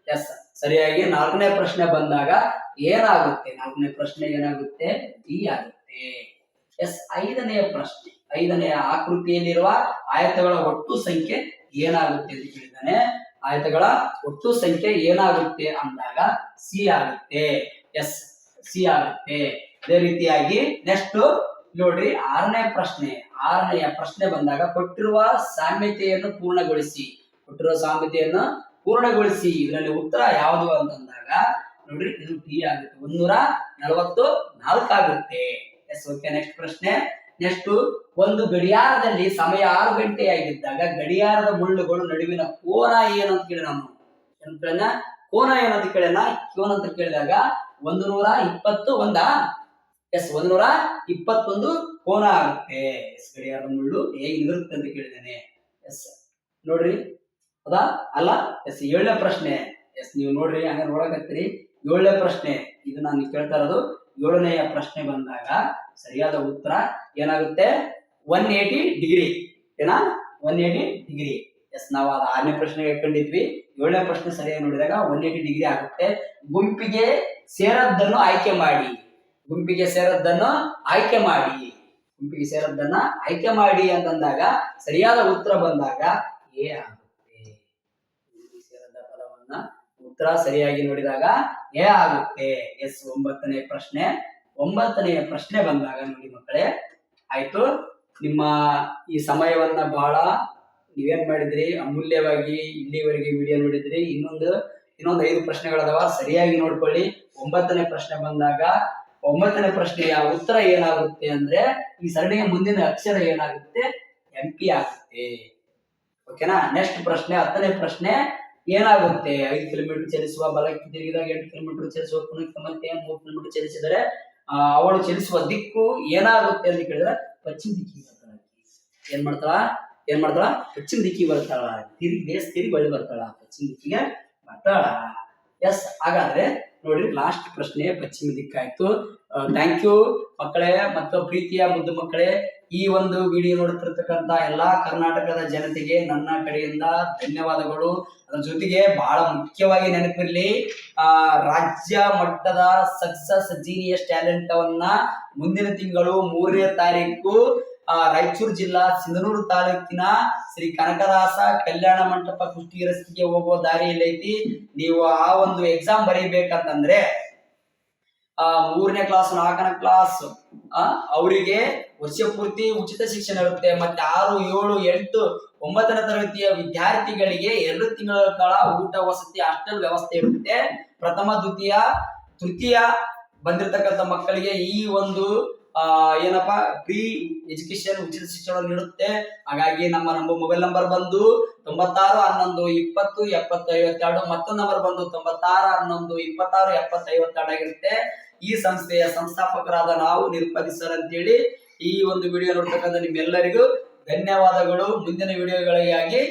ಎಸ್, ಸರಿಯಾಗಿ ನಾಲ್ಕನೇ ಪ್ರಶ್ನೆ ಬಂದಾಗ ಏನಾಗುತ್ತೆ? ನಾಲ್ಕನೇ ಪ್ರಶ್ನೆ ಏನಾಗುತ್ತೆ? ಡಿ ಆಗುತ್ತೆ. ಎಸ್. ಐದನೆಯ ಆಕೃತಿಯಲ್ಲಿರುವ ಆಯತಗಳ ಒಟ್ಟು ಸಂಖ್ಯೆ ಏನಾಗುತ್ತೆ ಅಂತ ಕೇಳಿದ್ದಾನೆ. ಆಯತಗಳ ಒಟ್ಟು ಸಂಖ್ಯೆ ಏನಾಗುತ್ತೆ ಅಂದಾಗ ಸಿ ಆಗುತ್ತೆ. ಎಸ್, ಸಿ ಆಗುತ್ತೆ. ಅದೇ ರೀತಿಯಾಗಿ ನೆಕ್ಸ್ಟ್ ನೋಡ್ರಿ, ಆರನೆಯ ಪ್ರಶ್ನೆ ಬಂದಾಗ ಕೊಟ್ಟಿರುವ ಸಾಮ್ಯತೆಯನ್ನು ಪೂರ್ಣಗೊಳಿಸಿ. ಇದರಲ್ಲಿ ಉತ್ತರ ಯಾವುದು ಅಂತಂದಾಗ ನೋಡ್ರಿ, ಇದು ಡಿ ಆಗುತ್ತೆ. 144 ಆಗುತ್ತೆ. ಎಸ್. ಓಕೆ. ನೆಕ್ಸ್ಟ್ ಪ್ರಶ್ನೆ. ನೆಕ್ಸ್ಟ್, ಒಂದು ಗಡಿಯಾರದಲ್ಲಿ ಸಮಯ 6 ಗಂಟೆಯಾಗಿದ್ದಾಗ ಗಡಿಯಾರದ ಮುಳ್ಳುಗಳು ನಡುವಿನ ಕೋನ ಏನು ಅಂತ ಕೇಳಿ ಕೋನ ಏನಂತ ಕೇಳಿದಾಗ 121 ಎಸ್ 121 ಕೋನ ಆಗುತ್ತೆ. ಎಸ್. ಗಡಿಯಾರದ ಮುಳ್ಳು ಹೇಗಿರುತ್ತೆ ಅಂತ ಕೇಳಿದ್ದೇನೆ. ಎಸ್ ನೋಡ್ರಿ, ಹೌದಾ ಅಲ್ಲ? ಎಸ್. 7ನೇ ಪ್ರಶ್ನೆ. ಎಸ್, ನೀವು ನೋಡ್ರಿ, ಹಂಗ ನೋಡಕತ್ತೀರಿ. 7ನೇ ಪ್ರಶ್ನೆ, ಇದು ನಾನು ಕೇಳ್ತಾ ಇರೋದು. 7ನೆಯ ಪ್ರಶ್ನೆ ಬಂದಾಗ ಸರಿಯಾದ ಉತ್ತರ ಏನಾಗುತ್ತೆ? 180 ಡಿಗ್ರಿ. 180 ಡಿಗ್ರಿ. ಎಸ್, ನಾವು ಅದು 6ನೇ ಪ್ರಶ್ನೆ ಇಟ್ಕೊಂಡಿದ್ವಿ. 7ನೇ ಪ್ರಶ್ನೆ ಸರಿಯಾಗಿ ನೋಡಿದಾಗ 180 ಡಿಗ್ರಿ ಆಗುತ್ತೆ. ಗುಂಪಿಗೆ ಸೇರದ್ದನ್ನು ಆಯ್ಕೆ ಮಾಡಿ ಅಂತಂದಾಗ ಸರಿಯಾದ ಉತ್ತರ ಬಂದಾಗ ಎ ಆಗುತ್ತೆ. ಸೇರದ ಪದವನ್ನ ಉತ್ತರ ಸರಿಯಾಗಿ ನೋಡಿದಾಗ ಎ ಆಗುತ್ತೆ. ಎಸ್. 9ನೇ ಪ್ರಶ್ನೆ ಬಂದಾಗ ನೋಡಿ ಮಕ್ಕಳೇ, ಆಯ್ತು, ನಿಮ್ಮ ಈ ಸಮಯವನ್ನ ಬಹಳ ನೀವೇನ್ ಮಾಡಿದ್ರಿ, ಅಮೂಲ್ಯವಾಗಿ ಇಲ್ಲಿವರೆಗೆ ವಿಡಿಯೋ ನೋಡಿದ್ರಿ. ಇನ್ನೊಂದು 5 ಪ್ರಶ್ನೆಗಳದಾವ, ಸರಿಯಾಗಿ ನೋಡ್ಕೊಳ್ಳಿ. 9ನೇ ಪ್ರಶ್ನೆ ಬಂದಾಗ 9ನೇ ಪ್ರಶ್ನೆಯ ಉತ್ತರ ಏನಾಗುತ್ತೆ ಅಂದ್ರೆ, ಈ ಸರಣಿಯ ಮುಂದಿನ ಅಕ್ಷರ ಏನಾಗುತ್ತೆ? MP ಆಗುತ್ತೆ. ಓಕೆನಾ? ನೆಕ್ಸ್ಟ್ ಪ್ರಶ್ನೆ 10ನೇ ಪ್ರಶ್ನೆ ಏನಾಗುತ್ತೆ? 5 ಕಿಲೋಮೀಟರ್ ಚಲಿಸುವ, ಬಲಕ್ಕೆ ತಿರುಗಿದಾಗ 8 ಕಿಲೋಮೀಟರ್ ಚಲಿಸುವ, ಪುನಃ ಮತ್ತೆ 3 ಕಿಲೋಮೀಟರ್ ಚಲಿಸಿದರೆ ಅವಳು ಚಲಿಸುವ ದಿಕ್ಕು ಏನಾಗುತ್ತೆ ಅಂತ ಕೇಳಿದ್ರೆ ಪಶ್ಚಿಮ ದಿಕ್ಕಿಗೆ ಬರ್ತಾಳ. ಏನ್ ಮಾಡ್ತಾಳ? ಪಶ್ಚಿಮ ದಿಕ್ಕಿಗೆ ಬರ್ತಾಳ. ತಿರುಗಿ ಬಳಿ ಬರ್ತಾಳ, ಪಶ್ಚಿಮ ದಿಕ್ಕಿಗೆ ಬರ್ತಾಳ. ಎಸ್. ಹಾಗಾದ್ರೆ ನೋಡ್ರಿ, ಲಾಸ್ಟ್ ಪ್ರಶ್ನೆ ಪಶ್ಚಿಮ ದಿಕ್ಕಾಯ್ತು. ಥ್ಯಾಂಕ್ ಯು ಮಕ್ಕಳೇ ಮತ್ತು ಪ್ರೀತಿಯ ಮುದ್ದು ಮಕ್ಕಳೇ. ಈ ಒಂದು ವಿಡಿಯೋ ನೋಡುತ್ತಿರ್ತಕ್ಕಂತ ಎಲ್ಲಾ ಕರ್ನಾಟಕದ ಜನತೆಗೆ ನನ್ನ ಕಡೆಯಿಂದ ಧನ್ಯವಾದಗಳು. ಅದರ ಜೊತೆಗೆ ಬಹಳ ಮುಖ್ಯವಾಗಿ ನೆನಪಿರ್ಲಿ, ರಾಜ್ಯ ಮಟ್ಟದ ಸಕ್ಸಸ್ ಜೀನಿಯಸ್ ಟ್ಯಾಲೆಂಟ್ ಅವನ್ನ ಮುಂದಿನ ತಿಂಗಳು 3ನೇ ತಾರೀಕು ರಾಯಚೂರು ಜಿಲ್ಲಾ ಸಿಂಧನೂರು ತಾಲೂಕಿನ ಶ್ರೀ ಕನಕದಾಸ ಕಲ್ಯಾಣ ಮಂಟಪ ಕುಷ್ಟಗಿ ರಸ್ತೆಗೆ ಹೋಗುವ ದಾರಿಯಲ್ಲಿ ಐತಿ. ನೀವು ಆ ಒಂದು ಎಕ್ಸಾಮ್ ಬರೀಬೇಕಂತಂದ್ರೆ 3ನೇ ಕ್ಲಾಸ್ 4ನೇ ಕ್ಲಾಸ್ ಅವರಿಗೆ ವರ್ಷ ಪೂರ್ತಿ ಉಚಿತ ಶಿಕ್ಷಣ ಇರುತ್ತೆ. ಮತ್ತೆ 6, 7, 8, 9ನೇ ತರಗತಿಯ ವಿದ್ಯಾರ್ಥಿಗಳಿಗೆ 2 ತಿಂಗಳ ಕಾಲ ಊಟ ವಸತಿ ಹಾಸ್ಟೆಲ್ ವ್ಯವಸ್ಥೆ ಇರುತ್ತೆ. ಪ್ರಥಮ ದ್ವಿತೀಯ ತೃತೀಯ ಬಂದಿರತಕ್ಕಂಥ ಮಕ್ಕಳಿಗೆ ಈ ಒಂದು ಏನಪ್ಪಾ ಫ್ರೀ ಎಜುಕೇಶನ್ ಉಚಿತ ಶಿಕ್ಷಣ ನೀಡುತ್ತೆ. ಹಾಗಾಗಿ ನಮ್ಮ ಮೊಬೈಲ್ ನಂಬರ್ ಬಂದು 9611207052, ಮತ್ತೊಂದು ನಂಬರ್ ಬಂದು 9611267052 ಆಗಿರುತ್ತೆ. ಈ ಸಂಸ್ಥೆಯ ಸಂಸ್ಥಾಪಕರಾದ ನಾವು ನಿರುಪದಿ ಸರ್ ಅಂತೇಳಿ. ಈ ಒಂದು ವಿಡಿಯೋ ನೋಡ್ತಕ್ಕಂಥ ನಿಮ್ಮೆಲ್ಲರಿಗೂ ಧನ್ಯವಾದಗಳು. ಮುಂದಿನ ವಿಡಿಯೋಗಳಿಗಾಗಿ